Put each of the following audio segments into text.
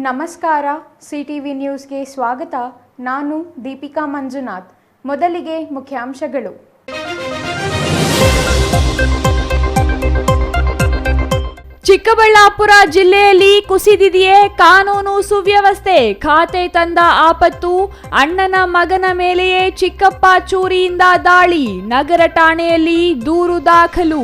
ನಮಸ್ಕಾರ. ಸಿಟಿವಿ ನ್ಯೂಸ್ಗೆ ಸ್ವಾಗತ. ನಾನು ದೀಪಿಕಾ ಮಂಜುನಾಥ್. ಮೊದಲಿಗೆ ಮುಖ್ಯಾಂಶಗಳು. ಚಿಕ್ಕಬಳ್ಳಾಪುರ ಜಿಲ್ಲೆಯಲ್ಲಿ ಕುಸಿದಿದೆಯೇ ಕಾನೂನು ಸುವ್ಯವಸ್ಥೆ? ಖಾತೆ ತಂದ ಆಪತ್ತು, ಅಣ್ಣನ ಮಗನ ಮೇಲೆಯೇ ಚಿಕ್ಕಪ್ಪ ಚೂರಿಯಿಂದ ದಾಳಿ, ನಗರ ಠಾಣೆಯಲ್ಲಿ ದೂರು ದಾಖಲು.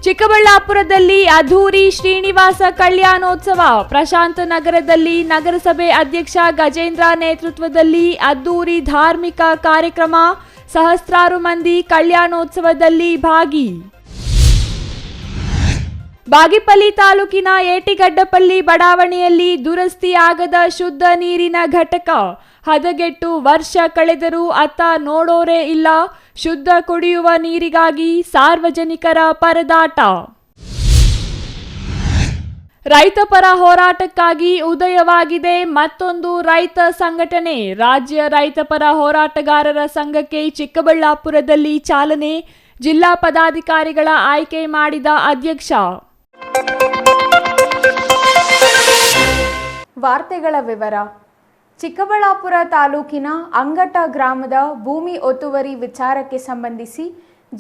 ಚಿಕ್ಕಬಳ್ಳಾಪುರದಲ್ಲಿ ಅದ್ಧೂರಿ ಶ್ರೀನಿವಾಸ ಕಲ್ಯಾಣೋತ್ಸವ. ಪ್ರಶಾಂತ ನಗರದಲ್ಲಿ ನಗರಸಭೆ ಅಧ್ಯಕ್ಷ ಗಜೇಂದ್ರ ನೇತೃತ್ವದಲ್ಲಿ ಅದ್ಧೂರಿ ಧಾರ್ಮಿಕ ಕಾರ್ಯಕ್ರಮ. ಸಹಸ್ರಾರು ಮಂದಿ ಕಲ್ಯಾಣೋತ್ಸವದಲ್ಲಿ ಭಾಗಿ. ಬಾಗೇಪಲ್ಲಿ ತಾಲೂಕಿನ ಏಟಿಗಡ್ಡಪಲ್ಲಿ ಬಡಾವಣೆಯಲ್ಲಿ ದುರಸ್ತಿಯಾಗದ ಶುದ್ಧ ನೀರಿನ ಘಟಕ. ಹದಗೆಟ್ಟು ವರ್ಷ ಕಳೆದರೂ ಅತ್ತ ನೋಡೋರೇ ಇಲ್ಲ. ಶುದ್ಧ ಕುಡಿಯುವ ನೀರಿಗಾಗಿ ಸಾರ್ವಜನಿಕರ ಪರದಾಟ. ರೈತಪರ ಹೋರಾಟಕ್ಕಾಗಿ ಉದಯವಾಗಿದೆ ಮತ್ತೊಂದು ರೈತ ಸಂಘಟನೆ. ರಾಜ್ಯ ರೈತಪರ ಹೋರಾಟಗಾರರ ಸಂಘಕ್ಕೆ ಚಿಕ್ಕಬಳ್ಳಾಪುರದಲ್ಲಿ ಚಾಲನೆ. ಜಿಲ್ಲಾ ಪದಾಧಿಕಾರಿಗಳ ಆಯ್ಕೆ ಮಾಡಿದ ಅಧ್ಯಕ್ಷ. ವಾರ್ತೆಗಳ ವಿವರ. ಚಿಕ್ಕಬಳ್ಳಾಪುರ ತಾಲೂಕಿನ ಅಂಗಟ ಗ್ರಾಮದ ಭೂಮಿ ಒತ್ತುವರಿ ವಿಚಾರಕ್ಕೆ ಸಂಬಂಧಿಸಿ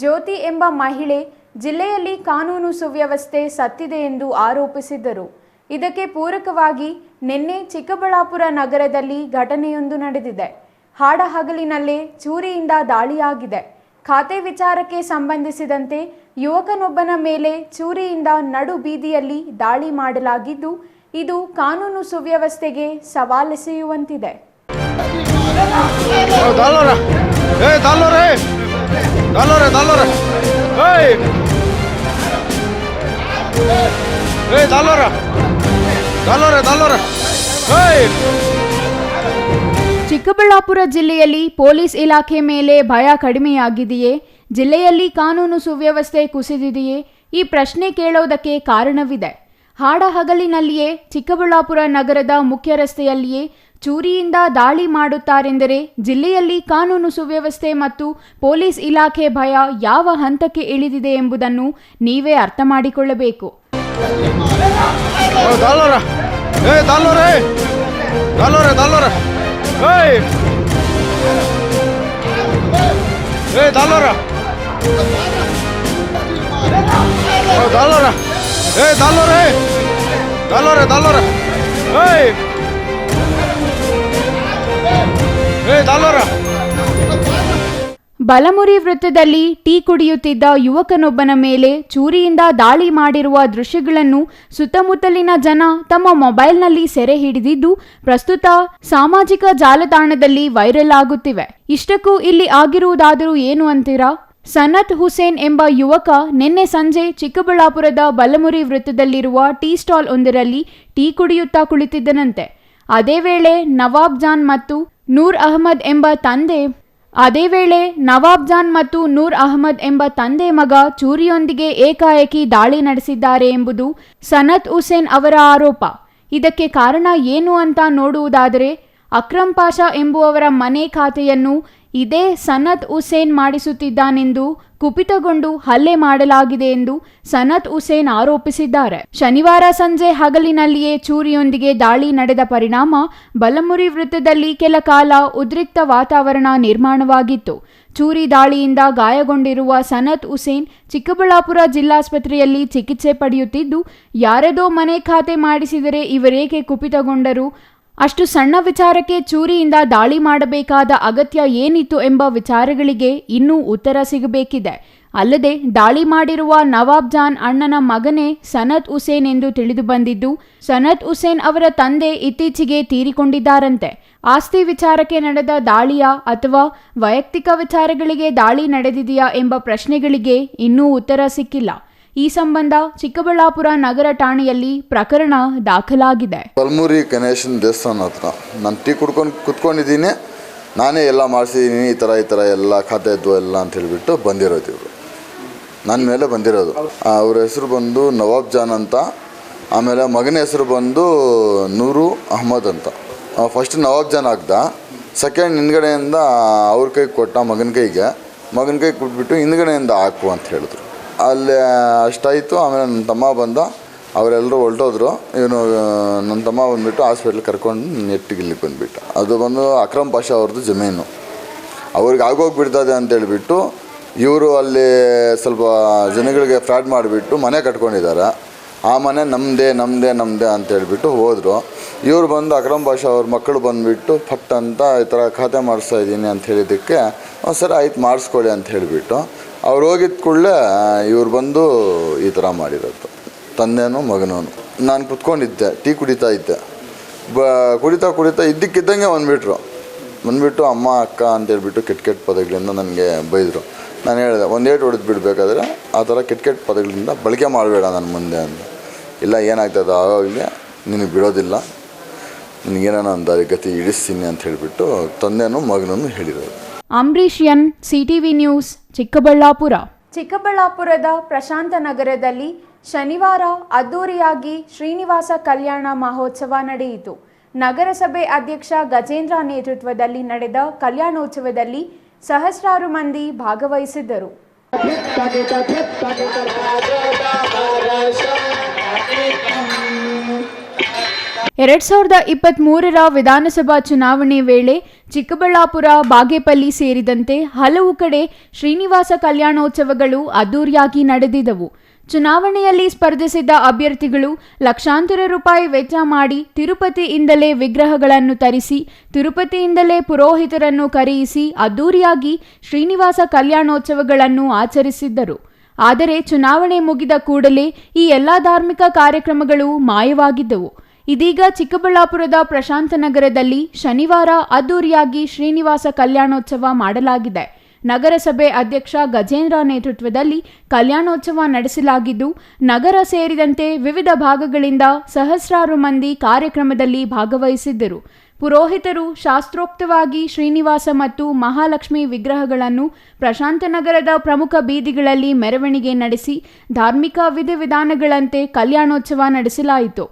ಜ್ಯೋತಿ ಎಂಬ ಮಹಿಳೆ ಜಿಲ್ಲೆಯಲ್ಲಿ ಕಾನೂನು ಸುವ್ಯವಸ್ಥೆ ಸತ್ತಿದೆ ಎಂದು ಆರೋಪಿಸಿದ್ದರು. ಇದಕ್ಕೆ ಪೂರಕವಾಗಿ ನಿನ್ನೆ ಚಿಕ್ಕಬಳ್ಳಾಪುರ ನಗರದಲ್ಲಿ ಘಟನೆಯೊಂದು ನಡೆದಿದೆ. ಹಾಡಹಗಲಿನಲ್ಲೇ ಚೂರಿಯಿಂದ ದಾಳಿಯಾಗಿದೆ. ಖಾತೆ ವಿಚಾರಕ್ಕೆ ಸಂಬಂಧಿಸಿದಂತೆ ಯುವಕನೊಬ್ಬನ ಮೇಲೆ ಚೂರಿಯಿಂದ ನಡು ಬೀದಿಯಲ್ಲಿ ದಾಳಿ ಮಾಡಲಾಗಿದ್ದು, ಇದು ಕಾನೂನು ಸುವ್ಯವಸ್ಥೆಗೆ ಸವಾಲೆಸೆಯುವಂತಿದೆ. ಚಿಕ್ಕಬಳ್ಳಾಪುರ ಜಿಲ್ಲೆಯಲ್ಲಿ ಪೊಲೀಸ್ ಇಲಾಖೆ ಮೇಲೆ ಭಯ ಕಡಿಮೆಯಾಗಿದೆಯೇ? ಜಿಲ್ಲೆಯಲ್ಲಿ ಕಾನೂನು ಸುವ್ಯವಸ್ಥೆ ಕುಸಿದಿದೆಯೇ? ಈ ಪ್ರಶ್ನೆ ಕೇಳೋದಕ್ಕೆ ಕಾರಣವಿದೆ. ಹಾಡಹಗಲಿನಲ್ಲಿಯೇ ಚಿಕ್ಕಬಳ್ಳಾಪುರ ನಗರದ ಮುಖ್ಯ ರಸ್ತೆಯಲ್ಲಿಯೇ ಚೂರಿಯಿಂದ ದಾಳಿ ಮಾಡುತ್ತಾರೆಂದರೆ ಜಿಲ್ಲೆಯಲ್ಲಿ ಕಾನೂನು ಸುವ್ಯವಸ್ಥೆ ಮತ್ತು ಪೊಲೀಸ್ ಇಲಾಖೆ ಭಯ ಯಾವ ಹಂತಕ್ಕೆ ಇಳಿದಿದೆ ಎಂಬುದನ್ನು ನೀವೇ ಅರ್ಥ ಮಾಡಿಕೊಳ್ಳಬೇಕು. ಬಲಮುರಿ ವೃತ್ತದಲ್ಲಿ ಟೀ ಕುಡಿಯುತ್ತಿದ್ದ ಯುವಕನೊಬ್ಬನ ಮೇಲೆ ಚೂರಿಯಿಂದ ದಾಳಿ ಮಾಡಿರುವ ದೃಶ್ಯಗಳನ್ನು ಸುತ್ತಮುತ್ತಲಿನ ಜನ ತಮ್ಮ ಮೊಬೈಲ್ನಲ್ಲಿ ಸೆರೆ ಹಿಡಿದಿದ್ದು ಪ್ರಸ್ತುತ ಸಾಮಾಜಿಕ ಜಾಲತಾಣದಲ್ಲಿ ವೈರಲ್ ಆಗುತ್ತಿವೆ. ಇಷ್ಟಕ್ಕೂ ಇಲ್ಲಿ ಆಗಿರುವುದಾದರೂ ಏನು ಅಂತೀರಾ? ಸನತ್ ಹುಸೇನ್ ಎಂಬ ಯುವಕ ನಿನ್ನೆ ಸಂಜೆ ಚಿಕ್ಕಬಳ್ಳಾಪುರದ ಬಲಮುರಿ ವೃತ್ತದಲ್ಲಿರುವ ಟೀ ಸ್ಟಾಲ್ ಒಂದರಲ್ಲಿ ಟೀ ಕುಡಿಯುತ್ತಾ ಕುಳಿತಿದ್ದನಂತೆ. ಅದೇ ವೇಳೆ ನವಾಬ್ ಜಾನ್ ಮತ್ತು ನೂರ್ ಅಹಮದ್ ಎಂಬ ತಂದೆ ಮಗ ಚೂರಿಯೊಂದಿಗೆ ಏಕಾಏಕಿ ದಾಳಿ ನಡೆಸಿದ್ದಾರೆ ಎಂಬುದು ಸನತ್ ಹುಸೇನ್ ಅವರ ಆರೋಪ. ಇದಕ್ಕೆ ಕಾರಣ ಏನು ಅಂತ ನೋಡುವುದಾದರೆ, ಅಕ್ರಮ್ ಪಾಷಾ ಎಂಬುವವರ ಮನೆ ಖಾತೆಯನ್ನು ಇದೇ ಸನತ್ ಹುಸೇನ್ ಮಾಡಿಸುತ್ತಿದ್ದಾನೆಂದು ಕುಪಿತಗೊಂಡು ಹಲ್ಲೆ ಮಾಡಲಾಗಿದೆ ಎಂದು ಸನತ್ ಹುಸೇನ್ ಆರೋಪಿಸಿದ್ದಾರೆ. ಶನಿವಾರ ಸಂಜೆ ಹಗಲಿನಲ್ಲಿಯೇ ಚೂರಿಯೊಂದಿಗೆ ದಾಳಿ ನಡೆದ ಪರಿಣಾಮ ಬಲಮುರಿ ವೃತ್ತದಲ್ಲಿ ಕೆಲ ಕಾಲ ಉದ್ರಿಕ್ತ ವಾತಾವರಣ ನಿರ್ಮಾಣವಾಗಿತ್ತು. ಚೂರಿ ದಾಳಿಯಿಂದ ಗಾಯಗೊಂಡಿರುವ ಸನತ್ ಹುಸೇನ್ ಚಿಕ್ಕಬಳ್ಳಾಪುರ ಜಿಲ್ಲಾಸ್ಪತ್ರೆಯಲ್ಲಿ ಚಿಕಿತ್ಸೆ ಪಡೆಯುತ್ತಿದ್ದು, ಯಾರದೋ ಮನೆ ಖಾತೆ ಮಾಡಿಸಿದರೆ ಇವರೇಕೆ ಕುಪಿತಗೊಂಡರು? ಅಷ್ಟು ಸಣ್ಣ ವಿಚಾರಕ್ಕೆ ಚೂರಿಯಿಂದ ದಾಳಿ ಮಾಡಬೇಕಾದ ಅಗತ್ಯ ಏನಿತ್ತು ಎಂಬ ವಿಚಾರಗಳಿಗೆ ಇನ್ನೂ ಉತ್ತರ ಸಿಗಬೇಕಿದೆ. ಅಲ್ಲದೆ ದಾಳಿ ಮಾಡಿರುವ ನವಾಬ್ ಜಾನ್ ಅಣ್ಣನ ಮಗನೇ ಸನತ್ ಹುಸೇನ್ ಎಂದು ತಿಳಿದು ಬಂದಿದ್ದು, ಸನತ್ ಹುಸೇನ್ ಅವರ ತಂದೆ ಇತ್ತೀಚೆಗೆ ತೀರಿಕೊಂಡಿದ್ದಾರಂತೆ. ಆಸ್ತಿ ವಿಚಾರಕ್ಕೆ ನಡೆದ ದಾಳಿಯಾ ಅಥವಾ ವೈಯಕ್ತಿಕ ವಿಚಾರಗಳಿಗೆ ದಾಳಿ ನಡೆದಿದೆಯಾ ಎಂಬ ಪ್ರಶ್ನೆಗಳಿಗೆ ಇನ್ನೂ ಉತ್ತರ ಸಿಕ್ಕಿಲ್ಲ. ಈ ಸಂಬಂಧ ಚಿಕ್ಕಬಳ್ಳಾಪುರ ನಗರ ಠಾಣೆಯಲ್ಲಿ ಪ್ರಕರಣ ದಾಖಲಾಗಿದೆ. ಬಲಮುರಿ ಗಣೇಶನ ದೇವಸ್ಥಾನ ಹತ್ರ ನಾನು ಟೀ ಕುತ್ಕೊಂಡಿದ್ದೀನಿ, ನಾನೇ ಎಲ್ಲ ಮಾಡಿಸಿದ್ದೀನಿ, ಈ ಥರ ಎಲ್ಲ ಖಾತೆ ಇದ್ವು ಎಲ್ಲ ಅಂತ ಹೇಳಿಬಿಟ್ಟು ಬಂದಿರೋದು ಇವರು ನನ್ನ ಮೇಲೆ ಬಂದಿರೋದು. ಅವ್ರ ಹೆಸರು ಬಂದು ನವಾಬ್ ಜಾನ್ ಅಂತ, ಆಮೇಲೆ ಮಗನ ಹೆಸರು ಬಂದು ನೂರು ಅಹಮದ್ ಅಂತ. ಫಸ್ಟ್ ನವಾಬ್ ಜಾನ್ ಆಗ್ದ, ಸೆಕೆಂಡ್ ಹಿಂದ್ಗಡೆಯಿಂದ ಅವ್ರ ಕೈಗೆ ಕೊಟ್ಟ ಮಗನ ಕೈಗೆ ಕೊಟ್ಬಿಟ್ಟು ಹಿಂದ್ಗಡೆಯಿಂದ ಹಾಕು ಅಂತ ಹೇಳಿದ್ರು. ಅಲ್ಲಿ ಅಷ್ಟಾಯಿತು. ಆಮೇಲೆ ನನ್ನ ತಮ್ಮ ಬಂದ, ಅವರೆಲ್ಲರೂ ಹೊರಟೋದ್ರು. ಇವನು ನನ್ನ ತಮ್ಮ ಬಂದುಬಿಟ್ಟು ಹಾಸ್ಪಿಟ್ಲಿಗೆ ಕರ್ಕೊಂಡು ನೆಟ್ಟಿಗೆ ಇಲ್ಲಿಗೆ ಬಂದುಬಿಟ್ಟ. ಅದು ಬಂದು ಅಕ್ರಮ್ ಪಾಷಾ ಅವ್ರದ್ದು ಜಮೀನು, ಅವ್ರಿಗೆ ಆಗೋಗ್ಬಿಡ್ತದೆ ಅಂತೇಳಿಬಿಟ್ಟು ಇವರು ಅಲ್ಲಿ ಸ್ವಲ್ಪ ಜನಗಳಿಗೆ ಫ್ರಾಡ್ ಮಾಡಿಬಿಟ್ಟು ಮನೆ ಕಟ್ಕೊಂಡಿದ್ದಾರೆ. ಆ ಮನೆ ನಮ್ಮದೇ ಅಂತೇಳ್ಬಿಟ್ಟು ಹೋದರು. ಇವರು ಬಂದು ಅಕ್ರಮ್ ಪಾಷಾ ಅವ್ರ ಮಕ್ಕಳು ಬಂದುಬಿಟ್ಟು ಫಟ್ ಅಂತ ಈ ಥರ ಖಾತೆ ಮಾಡಿಸ್ತಾ ಇದ್ದೀನಿ ಅಂತ ಹೇಳಿದ್ದಕ್ಕೆ ಸರಿ ಆಯ್ತು ಮಾಡಿಸ್ಕೊಳ್ಳಿ ಅಂತ ಹೇಳಿಬಿಟ್ಟು ಅವ್ರು ಹೋಗಿದ್ದ ಕೂಡಲೇ ಇವ್ರು ಬಂದು ಈ ಥರ ಮಾಡಿರೋದು, ತಂದೆನೂ ಮಗನೂ. ನಾನು ಕುತ್ಕೊಂಡಿದ್ದೆ, ಟೀ ಕುಡಿತಾ ಇದ್ದೆ. ಕುಡಿತಾ ಇದ್ದಕ್ಕಿದ್ದಂಗೆ ಬಂದುಬಿಟ್ಟು ಅಮ್ಮ ಅಕ್ಕ ಅಂತೇಳ್ಬಿಟ್ಟು ಕೆಟ್ಟ ಪದಗಳಿಂದ ನನಗೆ ಬೈದರು. ನಾನು ಹೇಳಿದೆ, ಒಂದು ಏಟು ಹೊಡೆದು ಬಿಡಬೇಕಾದ್ರೆ ಆ ಥರ ಕೆಟ್ಟ ಪದಗಳಿಂದ ಬಳಕೆ ಮಾಡಬೇಡ ನನ್ನ ಮುಂದೆ ಅಂತ. ಇಲ್ಲ ಏನಾಗ್ತದೆ ಆವಾಗಲೇ ನಿನಗೆ ಬಿಡೋದಿಲ್ಲ, ನಿನಗೇನೋ ಒಂದು ಗತಿ ಇಳಿಸ್ತೀನಿ ಅಂತ ಹೇಳಿಬಿಟ್ಟು ತಂದೆನೂ ಮಗನೂ ಹೇಳಿರೋದು. Ambareesh N, CTV news, Chikkaballapur. ಚಿಕ್ಕಬಳ್ಳಾಪುರದ ಪ್ರಶಾಂತ ನಗರದಲ್ಲಿ ಶನಿವಾರ ಅದ್ದೂರಿಯಾಗಿ ಶ್ರೀನಿವಾಸ ಕಲ್ಯಾಣ ಮಹೋತ್ಸವ ನಡೆಯಿತು. ನಗರಸಭೆ ಅಧ್ಯಕ್ಷ ಗಜೇಂದ್ರ ನೇತೃತ್ವದಲ್ಲಿ ನಡೆದ ಕಲ್ಯಾಣೋತ್ಸವದಲ್ಲಿ ಸಹಸ್ರಾರು ಮಂದಿ ಭಾಗವಹಿಸಿದ್ದರು. 2023ರ ವಿಧಾನಸಭಾ ಚುನಾವಣೆ ವೇಳೆ ಚಿಕ್ಕಬಳ್ಳಾಪುರ, ಬಾಗೇಪಲ್ಲಿ ಸೇರಿದಂತೆ ಹಲವು ಕಡೆ ಶ್ರೀನಿವಾಸ ಕಲ್ಯಾಣೋತ್ಸವಗಳು ಅದ್ದೂರಿಯಾಗಿ ನಡೆದಿದ್ದವು. ಚುನಾವಣೆಯಲ್ಲಿ ಸ್ಪರ್ಧಿಸಿದ್ದ ಅಭ್ಯರ್ಥಿಗಳು ಲಕ್ಷಾಂತರ ರೂಪಾಯಿ ವೆಚ್ಚ ಮಾಡಿ ತಿರುಪತಿಯಿಂದಲೇ ವಿಗ್ರಹಗಳನ್ನು ತರಿಸಿ, ತಿರುಪತಿಯಿಂದಲೇ ಪುರೋಹಿತರನ್ನು ಕರೆಯಿಸಿ ಅದ್ದೂರಿಯಾಗಿ ಶ್ರೀನಿವಾಸ ಕಲ್ಯಾಣೋತ್ಸವಗಳನ್ನು ಆಚರಿಸಿದ್ದರು. ಆದರೆ ಚುನಾವಣೆ ಮುಗಿದ ಕೂಡಲೇ ಈ ಎಲ್ಲ ಧಾರ್ಮಿಕ ಕಾರ್ಯಕ್ರಮಗಳು ಮಾಯವಾಗಿದ್ದವು. ಇದೀಗ ಚಿಕ್ಕಬಳ್ಳಾಪುರದ ಪ್ರಶಾಂತ ನಗರದಲ್ಲಿ ಶನಿವಾರ ಅದ್ದೂರಿಯಾಗಿ ಶ್ರೀನಿವಾಸ ಕಲ್ಯಾಣೋತ್ಸವ ಮಾಡಲಾಗಿದೆ. ನಗರಸಭೆ ಅಧ್ಯಕ್ಷ ಗಜೇಂದ್ರ ನೇತೃತ್ವದಲ್ಲಿ ಕಲ್ಯಾಣೋತ್ಸವ ನಡೆಸಲಾಗಿದ್ದು, ನಗರ ಸೇರಿದಂತೆ ವಿವಿಧ ಭಾಗಗಳಿಂದ ಸಹಸ್ರಾರು ಮಂದಿ ಕಾರ್ಯಕ್ರಮದಲ್ಲಿ ಭಾಗವಹಿಸಿದ್ದರು. ಪುರೋಹಿತರು ಶಾಸ್ತ್ರೋಕ್ತವಾಗಿ ಶ್ರೀನಿವಾಸ ಮತ್ತು ಮಹಾಲಕ್ಷ್ಮಿ ವಿಗ್ರಹಗಳನ್ನು ಪ್ರಶಾಂತ ನಗರದ ಪ್ರಮುಖ ಬೀದಿಗಳಲ್ಲಿ ಮೆರವಣಿಗೆ ನಡೆಸಿ ಧಾರ್ಮಿಕ ವಿಧಿವಿಧಾನಗಳಂತೆ ಕಲ್ಯಾಣೋತ್ಸವ ನಡೆಸಲಾಯಿತು.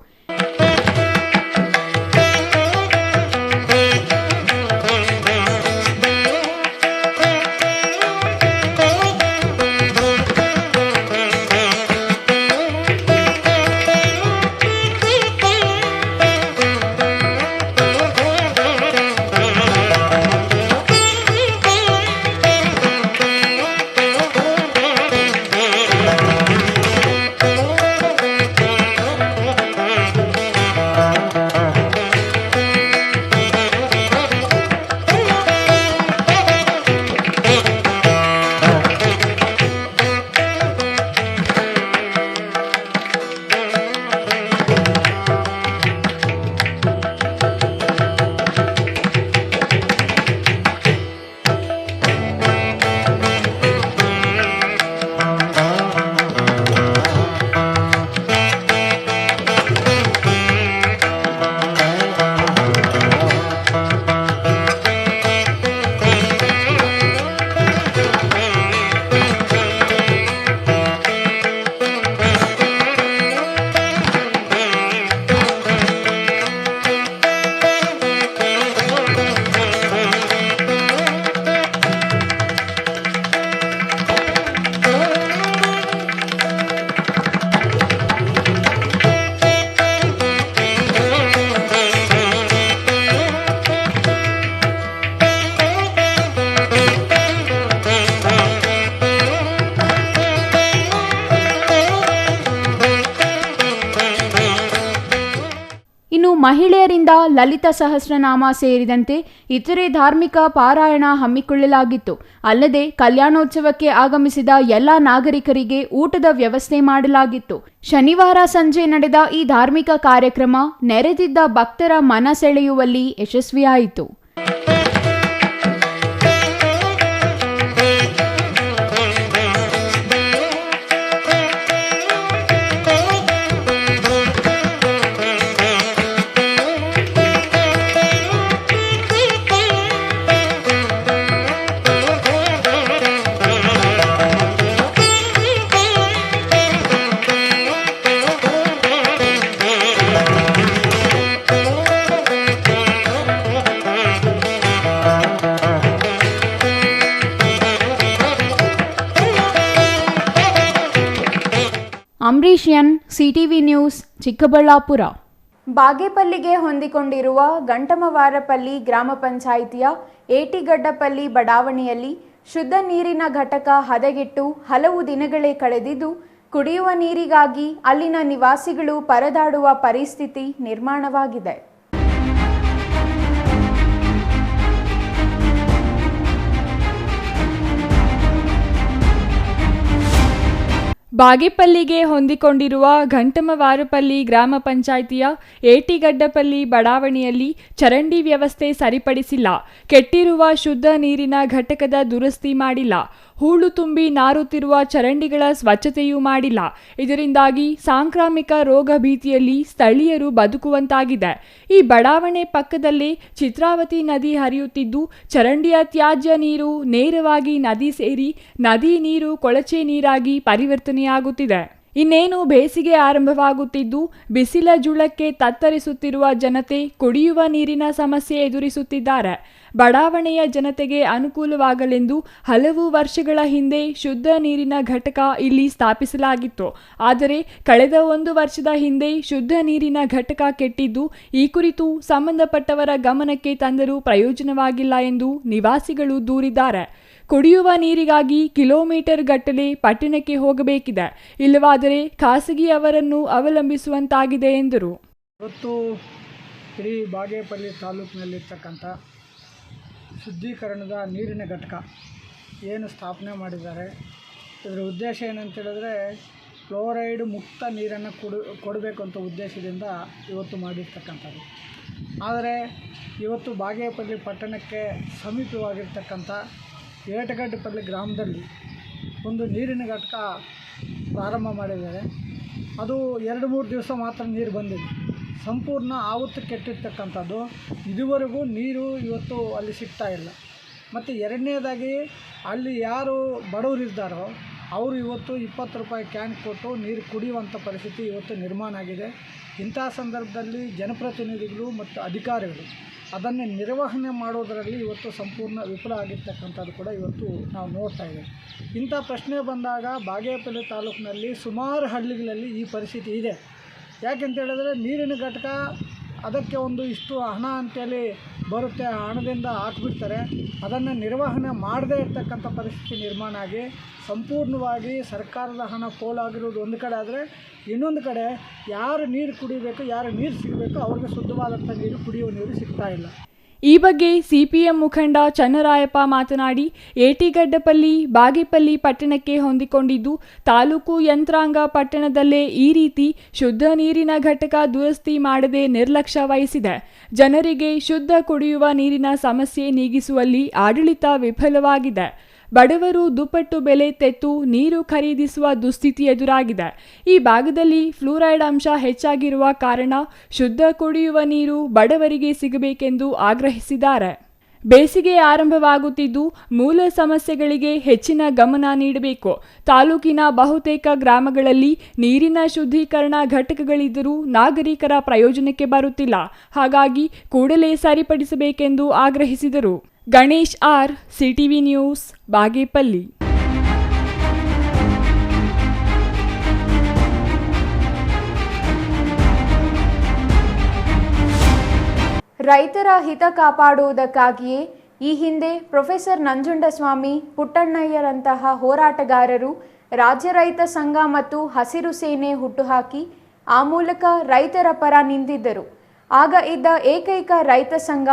ಇನ್ನು ಮಹಿಳೆಯರಿಂದ ಲಲಿತ ಸಹಸ್ರನಾಮ ಸೇರಿದಂತೆ ಇತರೆ ಧಾರ್ಮಿಕ ಪಾರಾಯಣ ಹಮ್ಮಿಕೊಳ್ಳಲಾಗಿತ್ತು. ಅಲ್ಲದೆ ಕಲ್ಯಾಣೋತ್ಸವಕ್ಕೆ ಆಗಮಿಸಿದ ಎಲ್ಲ ನಾಗರಿಕರಿಗೆ ಊಟದ ವ್ಯವಸ್ಥೆ ಮಾಡಲಾಗಿತ್ತು. ಶನಿವಾರ ಸಂಜೆ ನಡೆದ ಈ ಧಾರ್ಮಿಕ ಕಾರ್ಯಕ್ರಮ ನೆರೆದಿದ್ದ ಭಕ್ತರ ಮನ ಸೆಳೆಯುವಲ್ಲಿ ಯಶಸ್ವಿಯಾಯಿತು. Ambareesh N, CTV news, Chikkaballapur. ಬಾಗೇಪಲ್ಲಿಗೆ ಹೊಂದಿಕೊಂಡಿರುವ ಗಂಟಮವಾರಪಲ್ಲಿ ಗ್ರಾಮ ಪಂಚಾಯಿತಿಯ ಏಟಿಗಡ್ಡಪಲ್ಲಿ ಬಡಾವಣೆಯಲ್ಲಿ ಶುದ್ಧ ನೀರಿನ ಘಟಕ ಹದಗೆಟ್ಟು ಹಲವು ದಿನಗಳೇ ಕಳೆದಿದ್ದು, ಕುಡಿಯುವ ನೀರಿಗಾಗಿ ಅಲ್ಲಿನ ನಿವಾಸಿಗಳು ಪರದಾಡುವ ಪರಿಸ್ಥಿತಿ ನಿರ್ಮಾಣವಾಗಿದೆ. ಬಾಗೇಪಲ್ಲಿಗೆ ಹೊಂದಿಕೊಂಡಿರುವ ಘಂಟಮವಾರಪಲ್ಲಿ ಗ್ರಾಮ ಪಂಚಾಯಿತಿಯ ಏಟಿಗಡ್ಡಪಲ್ಲಿ ಬಡಾವಣೆಯಲ್ಲಿ ಚರಂಡಿ ವ್ಯವಸ್ಥೆ ಸರಿಪಡಿಸಿಲ್ಲ. ಕೆಟ್ಟಿರುವ ಶುದ್ಧ ನೀರಿನ ಘಟಕದ ದುರಸ್ತಿ ಮಾಡಿಲ್ಲ. ಹೂಳು ತುಂಬಿ ನಾರುತ್ತಿರುವ ಚರಂಡಿಗಳ ಸ್ವಚ್ಛತೆಯೂ ಮಾಡಿಲ್ಲ. ಇದರಿಂದಾಗಿ ಸಾಂಕ್ರಾಮಿಕ ರೋಗ ಭೀತಿಯಲ್ಲಿ ಸ್ಥಳೀಯರು ಬದುಕುವಂತಾಗಿದೆ. ಈ ಬಡಾವಣೆ ಪಕ್ಕದಲ್ಲೇ ಚಿತ್ರಾವತಿ ನದಿ ಹರಿಯುತ್ತಿದ್ದು, ಚರಂಡಿಯ ತ್ಯಾಜ್ಯ ನೀರು ನೇರವಾಗಿ ನದಿ ಸೇರಿ ನದಿ ನೀರು ಕೊಳಚೆ ನೀರಾಗಿ ಪರಿವರ್ತನೆಯಾಗುತ್ತಿದೆ. ಇನ್ನೇನು ಬೇಸಿಗೆ ಆರಂಭವಾಗುತ್ತಿದ್ದು, ಬಿಸಿಲ ಜುಳಕ್ಕೆ ತತ್ತರಿಸುತ್ತಿರುವ ಜನತೆ ಕುಡಿಯುವ ನೀರಿನ ಸಮಸ್ಯೆ ಎದುರಿಸುತ್ತಿದ್ದಾರೆ. ಬಡಾವಣೆಯ ಜನತೆಗೆ ಅನುಕೂಲವಾಗಲೆಂದು ಹಲವು ವರ್ಷಗಳ ಹಿಂದೆ ಶುದ್ಧ ನೀರಿನ ಘಟಕ ಇಲ್ಲಿ ಸ್ಥಾಪಿಸಲಾಗಿತ್ತು. ಆದರೆ ಕಳೆದ 1 ವರ್ಷದ ಹಿಂದೆ ಶುದ್ಧ ನೀರಿನ ಘಟಕ ಕೆಟ್ಟಿದ್ದು, ಈ ಕುರಿತು ಸಂಬಂಧಪಟ್ಟವರ ಗಮನಕ್ಕೆ ತಂದರೂ ಪ್ರಯೋಜನವಾಗಿಲ್ಲ ಎಂದು ನಿವಾಸಿಗಳು ದೂರಿದ್ದಾರೆ. ಕುಡಿಯುವ ನೀರಿಗಾಗಿ ಕಿಲೋಮೀಟರ್ ಗಟ್ಟಲೆ ಪಟ್ಟಣಕ್ಕೆ ಹೋಗಬೇಕಿದೆ. ಇಲ್ಲವಾದರೆ ಖಾಸಗಿಯವರನ್ನು ಅವಲಂಬಿಸುವಂತಾಗಿದೆ ಎಂದರು. ಇವತ್ತು ಇಡೀ ಬಾಗೇಪಲ್ಲಿ ತಾಲೂಕಿನಲ್ಲಿರ್ತಕ್ಕಂಥ ಶುದ್ಧೀಕರಣದ ನೀರಿನ ಘಟಕ ಏನು ಸ್ಥಾಪನೆ ಮಾಡಿದ್ದಾರೆ, ಇದರ ಉದ್ದೇಶ ಏನಂತ ಹೇಳಿದ್ರೆ ಫ್ಲೋರೈಡ್ ಮುಕ್ತ ನೀರನ್ನು ಕೊಡಬೇಕು ಅಂತ ಉದ್ದೇಶದಿಂದ ಇವತ್ತು ಮಾಡಿರ್ತಕ್ಕಂಥದ್ದು. ಆದರೆ ಇವತ್ತು ಬಾಗೇಪಲ್ಲಿ ಪಟ್ಟಣಕ್ಕೆ ಸಮೀಪವಾಗಿರ್ತಕ್ಕಂಥ ಏಟಗಡ್ಡಪಲ್ಲಿ ಗ್ರಾಮದಲ್ಲಿ ಒಂದು ನೀರಿನ ಘಟಕ ಪ್ರಾರಂಭ ಮಾಡಿದ್ದಾರೆ. ಅದು 2-3 ದಿವಸ ಮಾತ್ರ ನೀರು ಬಂದಿದೆ. ಸಂಪೂರ್ಣ ಆವತ್ತು ಕೆಟ್ಟಿರ್ತಕ್ಕಂಥದ್ದು. ಇದುವರೆಗೂ ನೀರು ಇವತ್ತು ಅಲ್ಲಿ ಸಿಗ್ತಾ ಇಲ್ಲ. ಮತ್ತು ಎರಡನೇದಾಗಿ ಅಲ್ಲಿ ಯಾರು ಬಡವರಿದ್ದಾರೋ ಅವರು ಇವತ್ತು 20 ರೂಪಾಯಿ ಕ್ಯಾನ್ ಕೊಟ್ಟು ನೀರು ಕುಡಿಯುವಂಥ ಪರಿಸ್ಥಿತಿ ಇವತ್ತು ನಿರ್ಮಾಣ ಆಗಿದೆ. ಇಂಥ ಸಂದರ್ಭದಲ್ಲಿ ಜನಪ್ರತಿನಿಧಿಗಳು ಮತ್ತು ಅಧಿಕಾರಿಗಳು ಅದನ್ನು ನಿರ್ವಹಣೆ ಮಾಡೋದರಲ್ಲಿ ಇವತ್ತು ಸಂಪೂರ್ಣ ವಿಫಲ ಆಗಿರ್ತಕ್ಕಂಥದ್ದು ಕೂಡ ಇವತ್ತು ನಾವು ನೋಡ್ತಾ ಇದ್ದೇವೆ. ಇಂಥ ಪ್ರಶ್ನೆ ಬಂದಾಗ ಬಾಗೇಪಲ್ಲಿ ತಾಲೂಕಿನಲ್ಲಿ ಸುಮಾರು ಹಳ್ಳಿಗಳಲ್ಲಿ ಈ ಪರಿಸ್ಥಿತಿ ಇದೆ. ಯಾಕೆಂತ ಹೇಳಿದ್ರೆ ನೀರಿನ ಘಟಕ ಅದಕ್ಕೆ ಒಂದು ಇಷ್ಟು ಹಣ ಅಂತೇಳಿ ಬರುತ್ತೆ, ಆ ಹಣದಿಂದ ಹಾಕ್ಬಿಡ್ತಾರೆ. ಅದನ್ನು ನಿರ್ವಹಣೆ ಮಾಡದೇ ಇರ್ತಕ್ಕಂಥ ಪರಿಸ್ಥಿತಿ ನಿರ್ಮಾಣ ಆಗಿ ಸಂಪೂರ್ಣವಾಗಿ ಸರ್ಕಾರದ ಹಣ ಪೋಲಾಗಿರೋದು ಒಂದು ಕಡೆ ಆದರೆ, ಇನ್ನೊಂದು ಕಡೆ ಯಾರು ನೀರು ಕುಡಿಬೇಕು, ಯಾರು ನೀರು ಸಿಗಬೇಕು ಅವ್ರಿಗೆ ಶುದ್ಧವಾದಂಥ ನೀರು, ಕುಡಿಯುವ ನೀರು ಸಿಗ್ತಾ ಇಲ್ಲ. ಈ ಬಗ್ಗೆ ಸಿಪಿಎಂ ಮುಖಂಡ ಚನ್ನರಾಯಪ್ಪ ಮಾತನಾಡಿ, ಏಟಿಗಡ್ಡಪಲ್ಲಿ ಬಾಗೇಪಲ್ಲಿ ಪಟ್ಟಣಕ್ಕೆ ಹೊಂದಿಕೊಂಡಿದ್ದು, ತಾಲೂಕು ಯಂತ್ರಾಂಗ ಪಟ್ಟಣದಲ್ಲೇ ಈ ರೀತಿ ಶುದ್ಧ ನೀರಿನ ಘಟಕ ದುರಸ್ತಿ ಮಾಡದೆ ನಿರ್ಲಕ್ಷ್ಯ ವಹಿಸಿದೆ. ಜನರಿಗೆ ಶುದ್ಧ ಕುಡಿಯುವ ನೀರಿನ ಸಮಸ್ಯೆ ನೀಗಿಸುವಲ್ಲಿ ಆಡಳಿತ ವಿಫಲವಾಗಿದೆ. ಬಡವರು ದುಪ್ಪಟ್ಟು ಬೆಲೆ ತೆತ್ತು ನೀರು ಖರೀದಿಸುವ ದುಸ್ಥಿತಿ ಎದುರಾಗಿದೆ. ಈ ಭಾಗದಲ್ಲಿ ಫ್ಲೂರೈಡ್ ಅಂಶ ಹೆಚ್ಚಾಗಿರುವ ಕಾರಣ ಶುದ್ಧ ಕುಡಿಯುವ ನೀರು ಬಡವರಿಗೆ ಸಿಗಬೇಕೆಂದು ಆಗ್ರಹಿಸಿದ್ದಾರೆ. ಬೇಸಿಗೆ ಆರಂಭವಾಗುತ್ತಿದ್ದು, ಮೂಲ ಸಮಸ್ಯೆಗಳಿಗೆ ಹೆಚ್ಚಿನ ಗಮನ ನೀಡಬೇಕು. ತಾಲೂಕಿನ ಬಹುತೇಕ ಗ್ರಾಮಗಳಲ್ಲಿ ನೀರಿನ ಶುದ್ಧೀಕರಣ ಘಟಕಗಳಿದ್ದರೂ ನಾಗರಿಕರ ಪ್ರಯೋಜನಕ್ಕೆ ಬರುತ್ತಿಲ್ಲ. ಹಾಗಾಗಿ ಕೂಡಲೇ ಸರಿಪಡಿಸಬೇಕೆಂದು ಆಗ್ರಹಿಸಿದರು. Ganesh R, CTV news, Bagepalli. ರೈತರ ಹಿತ ಕಾಪಾಡುವುದಕ್ಕಾಗಿಯೇ ಈ ಹಿಂದೆ ಪ್ರೊಫೆಸರ್ ನಂಜುಂಡಸ್ವಾಮಿ, ಪುಟ್ಟಣ್ಣಯ್ಯರಂತಹ ಹೋರಾಟಗಾರರು ರಾಜ್ಯ ರೈತ ಸಂಘ ಮತ್ತು ಹಸಿರು ಸೇನೆ ಹುಟ್ಟುಹಾಕಿ ಆ ಮೂಲಕ ರೈತರ ಪರ ನಿಂತಿದ್ದರು. ಆಗ ಇದ್ದ ಏಕೈಕ ರೈತ ಸಂಘ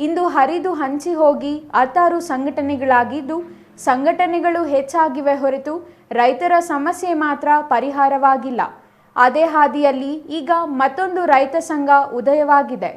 ಇಂದು ಹರಿದು ಹಂಚಿ ಹೋಗಿ 16 ಸಂಘಟನೆಗಳಾಗಿದ್ದು, ಸಂಘಟನೆಗಳು ಹೆಚ್ಚಾಗಿವೆ ಹೊರತು ರೈತರ ಸಮಸ್ಯೆ ಮಾತ್ರ ಪರಿಹಾರವಾಗಿಲ್ಲ. ಅದೇ ಹಾದಿಯಲ್ಲಿ ಈಗ ಮತ್ತೊಂದು ರೈತ ಸಂಘ ಉದಯವಾಗಿದೆ.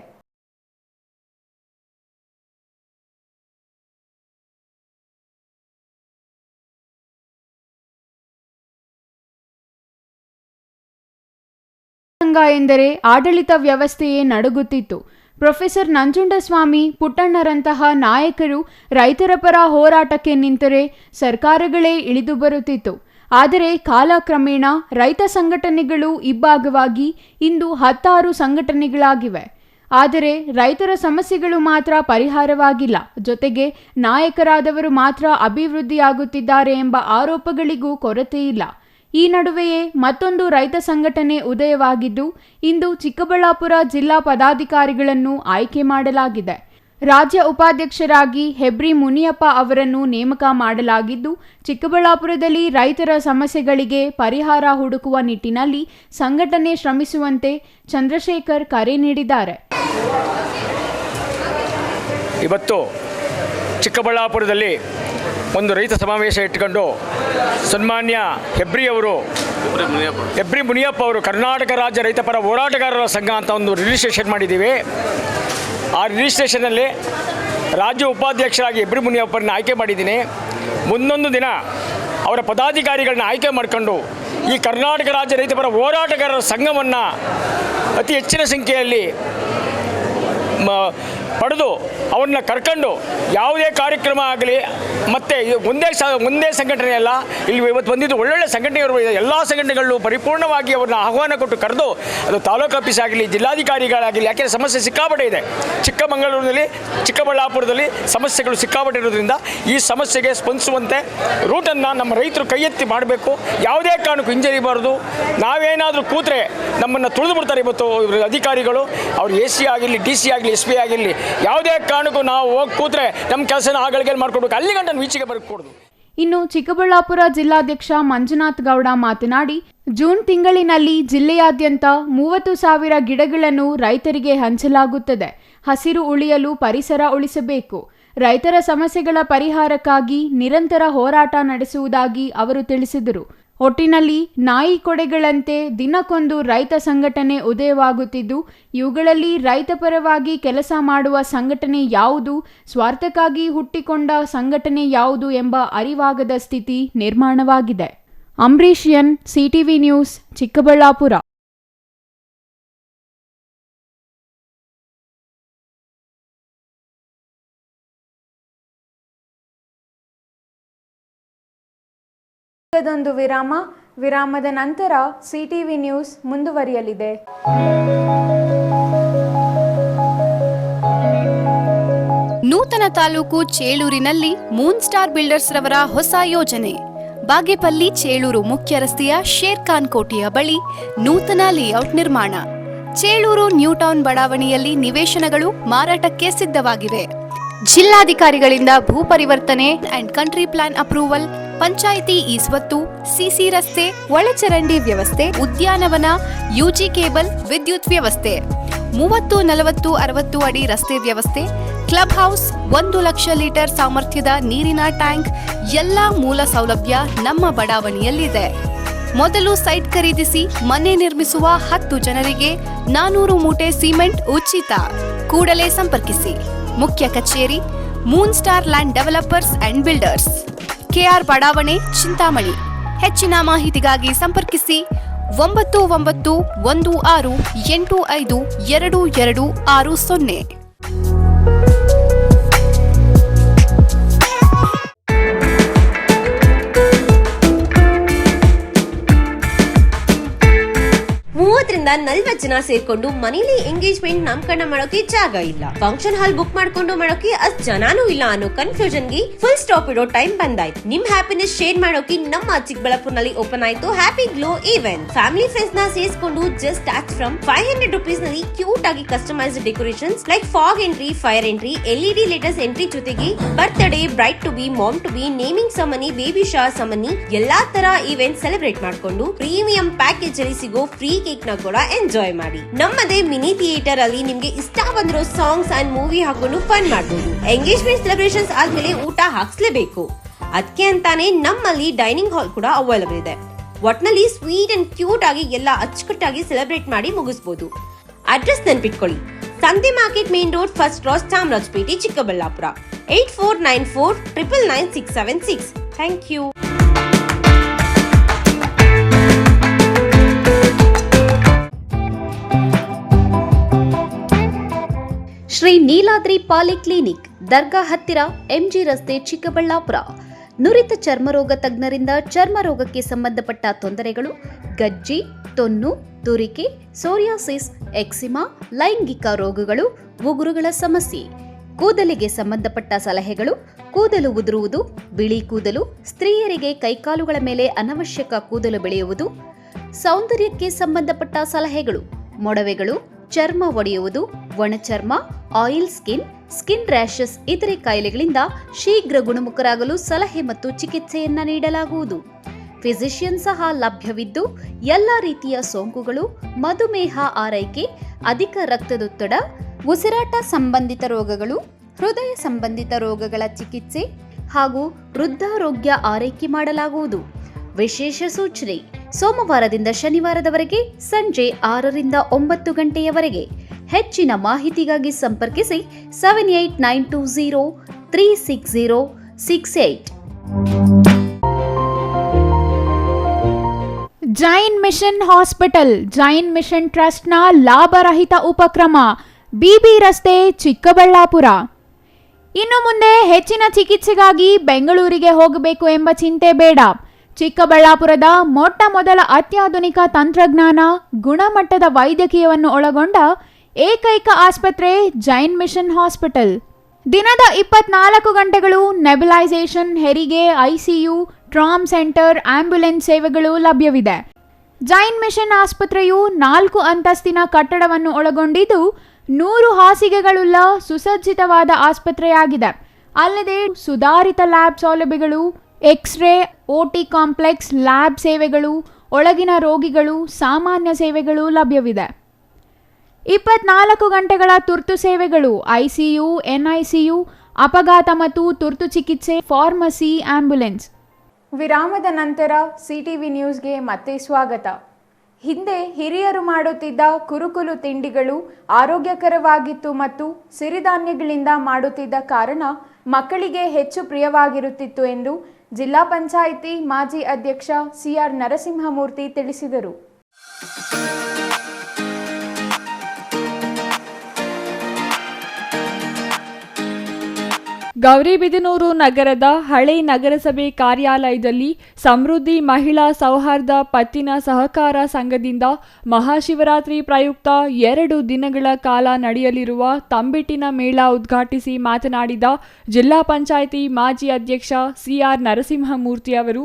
ಸಂಘ ಎಂದರೆ ಆಡಳಿತ ವ್ಯವಸ್ಥೆಯೇ ನಡುಗುತ್ತಿತ್ತು. ಪ್ರೊಫೆಸರ್ ನಂಜುಂಡಸ್ವಾಮಿ, ಪುಟ್ಟಣ್ಣರಂತಹ ನಾಯಕರು ರೈತರ ಪರ ಹೋರಾಟಕ್ಕೆ ನಿಂತರೆ ಸರ್ಕಾರಗಳೇ ಇಳಿದು ಬರುತ್ತಿತ್ತು. ಆದರೆ ಕಾಲಕ್ರಮೇಣ ರೈತ ಸಂಘಟನೆಗಳು ಇಬ್ಬಾಗವಾಗಿ ಇಂದು 16 ಸಂಘಟನೆಗಳಾಗಿವೆ. ಆದರೆ ರೈತರ ಸಮಸ್ಯೆಗಳು ಮಾತ್ರ ಪರಿಹಾರವಾಗಿಲ್ಲ. ಜೊತೆಗೆ ನಾಯಕರಾದವರು ಮಾತ್ರ ಅಭಿವೃದ್ಧಿಯಾಗುತ್ತಿದ್ದಾರೆ ಎಂಬ ಆರೋಪಗಳಿಗೂ ಕೊರತೆಯಿಲ್ಲ. ಈ ನಡುವೆಯೇ ಮತ್ತೊಂದು ರೈತ ಸಂಘಟನೆ ಉದಯವಾಗಿದ್ದು, ಇಂದು ಚಿಕ್ಕಬಳ್ಳಾಪುರ ಜಿಲ್ಲಾ ಪದಾಧಿಕಾರಿಗಳನ್ನು ಆಯ್ಕೆ ಮಾಡಲಾಗಿದೆ. ರಾಜ್ಯ ಉಪಾಧ್ಯಕ್ಷರಾಗಿ ಹೆಬ್ರಿ ಮುನಿಯಪ್ಪ ಅವರನ್ನು ನೇಮಕ ಮಾಡಲಾಗಿದ್ದು, ಚಿಕ್ಕಬಳ್ಳಾಪುರದಲ್ಲಿ ರೈತರ ಸಮಸ್ಯೆಗಳಿಗೆ ಪರಿಹಾರ ಹುಡುಕುವ ನಿಟ್ಟಿನಲ್ಲಿ ಸಂಘಟನೆ ಶ್ರಮಿಸುವಂತೆ ಚಂದ್ರಶೇಖರ್ ಕರೆ ನೀಡಿದ್ದಾರೆ. ಇವತ್ತು ಚಿಕ್ಕಬಳ್ಳಾಪುರದಲ್ಲಿ ಒಂದು ರೈತ ಸಮಾವೇಶ ಇಟ್ಕೊಂಡು ಸನ್ಮಾನ್ಯ ಹೆಬ್ರಿ ಮುನಿಯಪ್ಪ ಅವರು ಕರ್ನಾಟಕ ರಾಜ್ಯ ರೈತಪರ ಹೋರಾಟಗಾರರ ಸಂಘ ಅಂತ ಒಂದು ರಿಜಿಸ್ಟ್ರೇಷನ್ ಮಾಡಿದ್ದೀವಿ. ಆ ರಿಜಿಸ್ಟ್ರೇಷನಲ್ಲಿ ರಾಜ್ಯ ಉಪಾಧ್ಯಕ್ಷರಾಗಿ ಹೆಬ್ರಿ ಮುನಿಯಪ್ಪರನ್ನ ಆಯ್ಕೆ ಮಾಡಿದ್ದೀನಿ. ಮುಂದೊಂದು ದಿನ ಅವರ ಪದಾಧಿಕಾರಿಗಳನ್ನ ಆಯ್ಕೆ ಮಾಡಿಕೊಂಡು ಈ ಕರ್ನಾಟಕ ರಾಜ್ಯ ರೈತಪರ ಹೋರಾಟಗಾರರ ಸಂಘವನ್ನು ಅತಿ ಹೆಚ್ಚಿನ ಸಂಖ್ಯೆಯಲ್ಲಿ ಪಡೆದು ಅವ್ರನ್ನ ಕರ್ಕೊಂಡು ಯಾವುದೇ ಕಾರ್ಯಕ್ರಮ ಆಗಲಿ, ಮತ್ತು ಒಂದೇ ಸಂಘಟನೆ ಅಲ್ಲ, ಇಲ್ಲಿ ಇವತ್ತು ಬಂದಿದ್ದು ಒಳ್ಳೊಳ್ಳೆ ಸಂಘಟನೆಯವರು ಎಲ್ಲ ಸಂಘಟನೆಗಳು ಪರಿಪೂರ್ಣವಾಗಿ ಅವ್ರನ್ನ ಆಹ್ವಾನ ಕೊಟ್ಟು ಕರೆದು, ಅದು ತಾಲೂಕು ಆಫೀಸ್ ಆಗಲಿ, ಜಿಲ್ಲಾಧಿಕಾರಿಗಳಾಗಲಿ, ಯಾಕೆಂದರೆ ಸಮಸ್ಯೆ ಸಿಕ್ಕಾಪಟ್ಟೆ ಇದೆ. ಚಿಕ್ಕಮಗಳೂರಿನಲ್ಲಿ, ಚಿಕ್ಕಬಳ್ಳಾಪುರದಲ್ಲಿ ಸಮಸ್ಯೆಗಳು ಸಿಕ್ಕಾಪಟ್ಟೆ ಇರೋದ್ರಿಂದ ಈ ಸಮಸ್ಯೆಗೆ ಸ್ಪಂದಿಸುವಂತೆ ರೂಟನ್ನು ನಮ್ಮ ರೈತರು ಕೈ ಎತ್ತಿ ಮಾಡಬೇಕು. ಯಾವುದೇ ಕಾರಣಕ್ಕೂ ಹಿಂಜರಿಬಾರ್ದು. ನಾವೇನಾದರೂ ಕೂತ್ರೆ ನಮ್ಮನ್ನು ತುಳಿದು ಬಿಡ್ತಾರೆ ಇವತ್ತು ಅಧಿಕಾರಿಗಳು. ಅವ್ರು AC ಆಗಿರಲಿ, DC ಆಗಲಿ, SP ಆಗಿರಲಿ, ಯಾವುದೇ ಕಾರಣಕ್ಕೂ ನಾವು ಹೋಗಿ ಕೂತ್ರೆ ನಮ್ಮ ಕೆಲಸನ ಆಗಳಿಗೆ ಮಾಡ್ಕೊಡ್ಬೇಕು. ಅಲ್ಲಿ ಗಂಟೆ ಈಚೆಗೆ ಬರ್ಕೊಡ್ದು. ಇನ್ನು ಚಿಕ್ಕಬಳ್ಳಾಪುರ ಜಿಲ್ಲಾಧ್ಯಕ್ಷ ಮಂಜುನಾಥ್ ಗೌಡ ಮಾತನಾಡಿ, ಜೂನ್ ತಿಂಗಳಿನಲ್ಲಿ ಜಿಲ್ಲೆಯಾದ್ಯಂತ 30,000 ಗಿಡಗಳನ್ನು ರೈತರಿಗೆ ಹಂಚಲಾಗುತ್ತದೆ. ಹಸಿರು ಉಳಿಯಲು ಪರಿಸರ ಉಳಿಸಬೇಕು. ರೈತರ ಸಮಸ್ಯೆಗಳ ಪರಿಹಾರಕ್ಕಾಗಿ ನಿರಂತರ ಹೋರಾಟ ನಡೆಸುವುದಾಗಿ ಅವರು ತಿಳಿಸಿದರು. ಒಟ್ಟಿನಲ್ಲಿ ನಾಯಿ ಕೊಡೆಗಳಂತೆ ದಿನಕ್ಕೊಂದು ರೈತ ಸಂಘಟನೆ ಉದಯವಾಗುತ್ತಿದ್ದು, ಇವುಗಳಲ್ಲಿ ರೈತ ಪರವಾಗಿ ಕೆಲಸ ಮಾಡುವ ಸಂಘಟನೆ ಯಾವುದು, ಸ್ವಾರ್ಥಕ್ಕಾಗಿ ಹುಟ್ಟಿಕೊಂಡ ಸಂಘಟನೆ ಯಾವುದು ಎಂಬ ಅರಿವಾಗದ ಸ್ಥಿತಿ ನಿರ್ಮಾಣವಾಗಿದೆ. Ambarish N, CTV news, Chikkaballapur. ಇದೊಂದು ವಿರಾಮದ ನಂತರ CTV ನ್ಯೂಸ್ ಮುಂದುವರಿಯಲಿದೆ. ನೂತನ ತಾಲೂಕು ಚೇಳೂರಿನಲ್ಲಿ ಮೂನ್ ಸ್ಟಾರ್ ಬಿಲ್ಡರ್ಸ್ ರವರ ಹೊಸ ಯೋಜನೆ. ಬಾಗೇಪಲ್ಲಿ ಚೇಳೂರು ಮುಖ್ಯ ರಸ್ತೆಯ ಶೇರ್ ಖಾನ್ ಕೋಟೆಯ ಬಳಿ ನೂತನ ಲೇಔಟ್ ನಿರ್ಮಾಣ. ಚೇಳೂರು ನ್ಯೂ ಟೌನ್ ಬಡಾವಣೆಯಲ್ಲಿ ನಿವೇಶನಗಳು ಮಾರಾಟಕ್ಕೆ ಸಿದ್ಧವಾಗಿವೆ. ಜಿಲ್ಲಾಧಿಕಾರಿಗಳಿಂದ ಭೂ ಪರಿವರ್ತನೆ and country plan approval, panchayat ಈಸ್ವತ್ತು, ಸಿಸಿ ರಸ್ತೆ, ಒಳಚರಂಡಿ ವ್ಯವಸ್ಥೆ, ಉದ್ಯಾನವನ, UG ಕೇಬಲ್, ವಿದ್ಯುತ್ ವ್ಯವಸ್ಥೆ, 30, 40, 60 ಅಡಿ ರಸ್ತೆ ವ್ಯವಸ್ಥೆ, ಕ್ಲಬ್ ಹೌಸ್, 1 ಲಕ್ಷ ಲೀಟರ್ ಸಾಮರ್ಥ್ಯದ ನೀರಿನ ಟ್ಯಾಂಕ್, ಎಲ್ಲಾ ಮೂಲ ಸೌಲಭ್ಯ ನಮ್ಮ ಬಡಾವಣೆಯಲ್ಲಿದೆ. ಮೊದಲು ಸೈಟ್ ಖರೀದಿಸಿ ಮನೆ ನಿರ್ಮಿಸುವ 10 ಜನರಿಗೆ 400 ಮೂಟೆ ಸಿಮೆಂಟ್ ಉಚಿತ. ಕೂಡಲೇ ಸಂಪರ್ಕಿಸಿ. ಮುಖ್ಯ ಕಚೇರಿ, Moon star land developers and builders, KR ಬಡಾವಣೆ, ಚಿಂತಾಮಣಿ. ಹೆಚ್ಚಿನ ಮಾಹಿತಿಗಾಗಿ ಸಂಪರ್ಕಿಸಿ 9916852260. ರಿಂದ 40 ಜನ ಸೇರ್ಕೊಂಡು ಮನೇಲಿ ಎಂಗೇಜ್ಮೆಂಟ್ ನಾಮಕರಣ ಮಾಡೋಕೆ ಜಾಗ ಇಲ್ಲ, ಫಂಕ್ಷನ್ ಹಾಲ್ ಬುಕ್ ಮಾಡ್ಕೊಂಡು ಮಾಡೋಕೆ ಅಷ್ಟ್ ಜನಾನೂ ಇಲ್ಲ ಅನ್ನೋ ಕನ್ಫ್ಯೂಷನ್ ಗೆ ಫುಲ್ ಸ್ಟಾಪ್ ಇಡೋ ಟೈಮ್ ಬಂದಾಯ್ತು. ನಿಮ್ ಹ್ಯಾಪಿನೆಸ್ ಶೇರ್ ಮಾಡೋಕೆ ನಮ್ಮ ಚಿಕ್ಕಬಳ್ಳಾಪುರನಲ್ಲಿ ಓಪನ್ ಆಯ್ತು happy glow event. Family friends ನ ಸೇರಿಸಿಕೊಂಡು ಜಸ್ಟ್ ಸ್ಟಾರ್ಟ್ ಫ್ರಮ್ 500 rupees ನಲ್ಲಿ ಕ್ಯೂಟ್ ಆಗಿ customized decorations like fog entry, fire entry, LED latest entry ಜೊತೆಗೆ birthday, bride to be, mom to be, naming ceremony, baby shower ceremony ಎಲ್ಲಾ ತರ event celebrate ಮಾಡ್ಕೊಂಡು premium package ಅಲ್ಲಿ ಸಿಗೋ free cake ನ ಕೂಡ ಎಂಜಾಯ್ ಮಾಡಿ. ನಮ್ಮದೇ ಮಿನಿ ಥಿಯೇಟರ್ ಅಲ್ಲಿ ನಿಮ್ಗೆ ಇಷ್ಟ ಬಂದಿರೋ ಸಾಂಗ್ಸ್ ಅಂಡ್ ಮೂವಿ ಹಾಕೊಂಡು ಫನ್ ಮಾಡಬಹುದು. ಎಂಗೇಜ್ಮೆಂಟ್ ಸೆಲೆಬ್ರೇಷನ್ಸ್ ಆದ್ಮೇಲೆ ಊಟ ಹಾಕ್ಸ್ಲೇಬೇಕು. ಅದಕ್ಕೆ ಅಂತಾನೆ ನಮ್ಮಲ್ಲಿ ಡೈನಿಂಗ್ ಹಾಲ್ ಕೂಡ ಅವೈಲೇಬಲ್ ಇದೆ. ಒಟ್ನಲ್ಲಿ ಸ್ವೀಟ್ ಅಂಡ್ ಕ್ಯೂಟ್ ಆಗಿ ಎಲ್ಲ ಅಚ್ಚುಕಟ್ಟಾಗಿ ಸೆಲೆಬ್ರೇಟ್ ಮಾಡಿ ಮುಗಿಸಬಹುದು. ಅಡ್ರೆಸ್ ನೆನ್ಪಿಟ್ಕೊಳ್ಳಿ, ಸಂತೆ market main road, first cross, Chamarajpet, Chikkaballapur. 8494999676. Thank you. Shri Neeladri polyclinic, ದರ್ಗಾ ಹತ್ತಿರ, MG ರಸ್ತೆ, ಚಿಕ್ಕಬಳ್ಳಾಪುರ. ನುರಿತ ಚರ್ಮರೋಗ ತಜ್ಞರಿಂದ ಚರ್ಮರೋಗಕ್ಕೆ ಸಂಬಂಧಪಟ್ಟ ತೊಂದರೆಗಳು, ಗಜ್ಜಿ, ತೊನ್ನು, ತುರಿಕೆ, ಸೋರಿಯಾಸಿಸ್, ಎಕ್ಸಿಮಾ, ಲೈಂಗಿಕ ರೋಗಗಳು, ಉಗುರುಗಳ ಸಮಸ್ಯೆ, ಕೂದಲಿಗೆ ಸಂಬಂಧಪಟ್ಟ ಸಲಹೆಗಳು, ಕೂದಲು ಉದುರುವುದು, ಬಿಳಿ ಕೂದಲು, ಸ್ತ್ರೀಯರಿಗೆ ಕೈಕಾಲುಗಳ ಮೇಲೆ ಅನವಶ್ಯಕ ಕೂದಲು ಬೆಳೆಯುವುದು, ಸೌಂದರ್ಯಕ್ಕೆ ಸಂಬಂಧಪಟ್ಟ ಸಲಹೆಗಳು, ಮೊಡವೆಗಳು, ಚರ್ಮ ಒಡೆಯುವುದು, ಒಣಚರ್ಮ, ಆಯಿಲ್ ಸ್ಕಿನ್, ಸ್ಕಿನ್ ರ್ಯಾಷಸ್ ಇತರೆ ಕಾಯಿಲೆಗಳಿಂದ ಶೀಘ್ರ ಗುಣಮುಖರಾಗಲು ಸಲಹೆ ಮತ್ತು ಚಿಕಿತ್ಸೆಯನ್ನ ನೀಡಲಾಗುವುದು. ಫಿಸಿಷಿಯನ್ ಸಹ ಲಭ್ಯವಿದ್ದು ಎಲ್ಲ ರೀತಿಯ ಸೋಂಕುಗಳು, ಮಧುಮೇಹ ಆರೈಕೆ, ಅಧಿಕ ರಕ್ತದೊತ್ತಡ, ಉಸಿರಾಟ ಸಂಬಂಧಿತ ರೋಗಗಳು, ಹೃದಯ ಸಂಬಂಧಿತ ರೋಗಗಳ ಚಿಕಿತ್ಸೆ ಹಾಗೂ ವೃದ್ಧಾರೋಗ್ಯ ಆರೈಕೆ ಮಾಡಲಾಗುವುದು. ವಿಶೇಷ ಸೂಚನೆ: ಸೋಮವಾರದಿಂದ ಶನಿವಾರದವರೆಗೆ ಸಂಜೆ 6ರಿಂದ 9 ಗಂಟೆಯವರೆಗೆ. ಹೆಚ್ಚಿನ ಮಾಹಿತಿಗಾಗಿ ಸಂಪರ್ಕಿಸಿ 7892036068. Jain mission hospital, Jain mission ಟ್ರಸ್ಟ್ನ ಲಾಭರಹಿತ ಉಪಕ್ರಮ, ಬಿಬಿ ರಸ್ತೆ, ಚಿಕ್ಕಬಳ್ಳಾಪುರ. ಇನ್ನು ಮುಂದೆ ಹೆಚ್ಚಿನ ಚಿಕಿತ್ಸೆಗಾಗಿ ಬೆಂಗಳೂರಿಗೆ ಹೋಗಬೇಕು ಎಂಬ ಚಿಂತೆ ಬೇಡ. ಚಿಕ್ಕಬಳ್ಳಾಪುರದ ಮೊಟ್ಟ ಮೊದಲ ಅತ್ಯಾಧುನಿಕ ತಂತ್ರಜ್ಞಾನ, ಗುಣಮಟ್ಟದ ವೈದ್ಯಕೀಯವನ್ನು ಒಳಗೊಂಡ ಏಕೈಕ ಆಸ್ಪತ್ರೆ ಜೈನ್ ಮಿಷನ್ ಹಾಸ್ಪಿಟಲ್. ದಿನದ 24 ಗಂಟೆಗಳು ನೆಬುಲೈಸೇಷನ್, ಹೆರಿಗೆ, ಐಸಿಯು, ಟ್ರಾಮ್ ಸೆಂಟರ್, ಆಂಬ್ಯುಲೆನ್ಸ್ ಸೇವೆಗಳು ಲಭ್ಯವಿದೆ. ಜೈನ್ ಮಿಷನ್ ಆಸ್ಪತ್ರೆಯು 4 ಅಂತಸ್ತಿನ ಕಟ್ಟಡವನ್ನು ಒಳಗೊಂಡಿದ್ದು 100 ಹಾಸಿಗೆಗಳುಳ್ಳ ಸುಸಜ್ಜಿತವಾದ ಆಸ್ಪತ್ರೆಯಾಗಿದೆ. ಅಲ್ಲದೆ ಸುಧಾರಿತ ಲ್ಯಾಬ್ ಸೌಲಭ್ಯಗಳು, ಎಕ್ಸ್ರೇ, ಓಟಿ ಕಾಂಪ್ಲೆಕ್ಸ್, ಲ್ಯಾಬ್ ಸೇವೆಗಳು, ಒಳಗಿನ ರೋಗಿಗಳು, ಸಾಮಾನ್ಯ ಸೇವೆಗಳು ಲಭ್ಯವಿದೆ. 24 ಗಂಟೆಗಳ ತುರ್ತು ಸೇವೆಗಳು, ಐಸಿಯು, ಎನ್ಐಸಿಯು, ಅಪಘಾತ ಮತ್ತು ತುರ್ತು ಚಿಕಿತ್ಸೆ, ಫಾರ್ಮಸಿ, ಆಂಬ್ಯುಲೆನ್ಸ್. ವಿರಾಮದ ನಂತರ ಸಿಟಿವಿ ನ್ಯೂಸ್ಗೆ ಮತ್ತೆ ಸ್ವಾಗತ. ಹಿಂದೆ ಹಿರಿಯರು ಮಾಡುತ್ತಿದ್ದ ಕುರುಕುಲು ತಿಂಡಿಗಳು ಆರೋಗ್ಯಕರವಾಗಿತ್ತು ಮತ್ತು ಸಿರಿಧಾನ್ಯಗಳಿಂದ ಮಾಡುತ್ತಿದ್ದ ಕಾರಣ ಮಕ್ಕಳಿಗೆ ಹೆಚ್ಚು ಪ್ರಿಯವಾಗಿರುತ್ತಿತ್ತು ಎಂದು ಜಿಲ್ಲಾ ಪಂಚಾಯಿತಿ ಮಾಜಿ ಅಧ್ಯಕ್ಷ ಸಿಆರ್ ನರಸಿಂಹಮೂರ್ತಿ ತಿಳಿಸಿದರು. ಗೌರಿಬಿದನೂರು ನಗರದ ಹಳೆ ನಗರಸಭೆ ಕಾರ್ಯಾಲಯದಲ್ಲಿ ಸಮೃದ್ಧಿ ಮಹಿಳಾ ಸೌಹಾರ್ದ ಪತ್ತಿನ ಸಹಕಾರ ಸಂಘದಿಂದ ಮಹಾಶಿವರಾತ್ರಿ ಪ್ರಯುಕ್ತ 2 ದಿನಗಳ ಕಾಲ ನಡೆಯಲಿರುವ ತಂಬಿಟ್ಟಿನ ಮೇಳ ಉದ್ಘಾಟಿಸಿ ಮಾತನಾಡಿದ ಜಿಲ್ಲಾ ಪಂಚಾಯಿತಿ ಮಾಜಿ ಅಧ್ಯಕ್ಷ ಸಿಆರ್ ನರಸಿಂಹಮೂರ್ತಿ ಅವರು,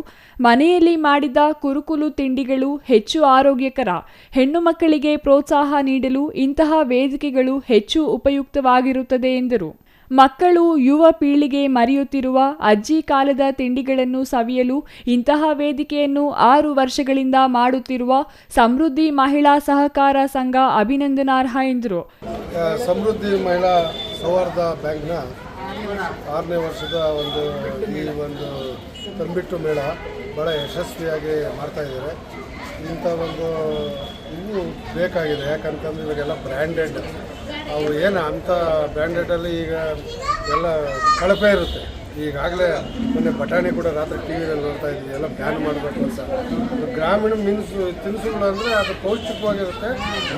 ಮನೆಯಲ್ಲಿ ಮಾಡಿದ ಕುರುಕುಲು ತಿಂಡಿಗಳು ಹೆಚ್ಚು ಆರೋಗ್ಯಕರ. ಹೆಣ್ಣು ಮಕ್ಕಳಿಗೆ ಪ್ರೋತ್ಸಾಹ ನೀಡಲು ಇಂತಹ ವೇದಿಕೆಗಳು ಹೆಚ್ಚು ಉಪಯುಕ್ತವಾಗಿರುತ್ತದೆ ಎಂದರು. ಮಕ್ಕಳು, ಯುವ ಪೀಳಿಗೆ ಮರೆಯುತ್ತಿರುವ ಅಜ್ಜಿ ಕಾಲದ ತಿಂಡಿಗಳನ್ನು ಸವಿಯಲು ಇಂತಹ ವೇದಿಕೆಯನ್ನು 6 ವರ್ಷಗಳಿಂದ ಮಾಡುತ್ತಿರುವ ಸಮೃದ್ಧಿ ಮಹಿಳಾ ಸಹಕಾರ ಸಂಘ ಅಭಿನಂದನಾರ್ಹ ಎಂದರು. ಸಮೃದ್ಧಿ ಮಹಿಳಾ ಸೌಹಾರ್ದ ಬ್ಯಾಂಕ್ನ 6ನೇ ವರ್ಷದ ಈ ಒಂದು ತಂಬಿಟ್ಟು ಮೇಳ ಭಾಳ ಯಶಸ್ವಿಯಾಗಿ ಮಾಡ್ತಾ ಇದ್ದಾರೆ. ಇಂಥ ಇನ್ನೂ ಬೇಕಾಗಿದೆ. ಯಾಕಂತಂದ್ರೆ ಇವಾಗೆಲ್ಲ ಬ್ರ್ಯಾಂಡೆಡ್, ಅವು ಏನು ಅಂಥ ಬ್ರ್ಯಾಂಡೆಡಲ್ಲಿ ಈಗ ಎಲ್ಲ ಕಳಪೆ ಇರುತ್ತೆ. ಈಗಾಗಲೇ ಮೊನ್ನೆ ಬಟಾಣಿ ಕೂಡ ರಾತ್ರಿ ಟಿ ವಿಯಲ್ಲಿ ನೋಡ್ತಾ ಇದ್ವಿ, ಎಲ್ಲ ಬ್ಯಾನ್ ಮಾಡಬೇಕು ಅಂತ. ಗ್ರಾಮೀಣ ತಿನಿಸುಗಳು ಅಂದರೆ ಅದು ಪೌಷ್ಟಿಕವಾಗಿರುತ್ತೆ,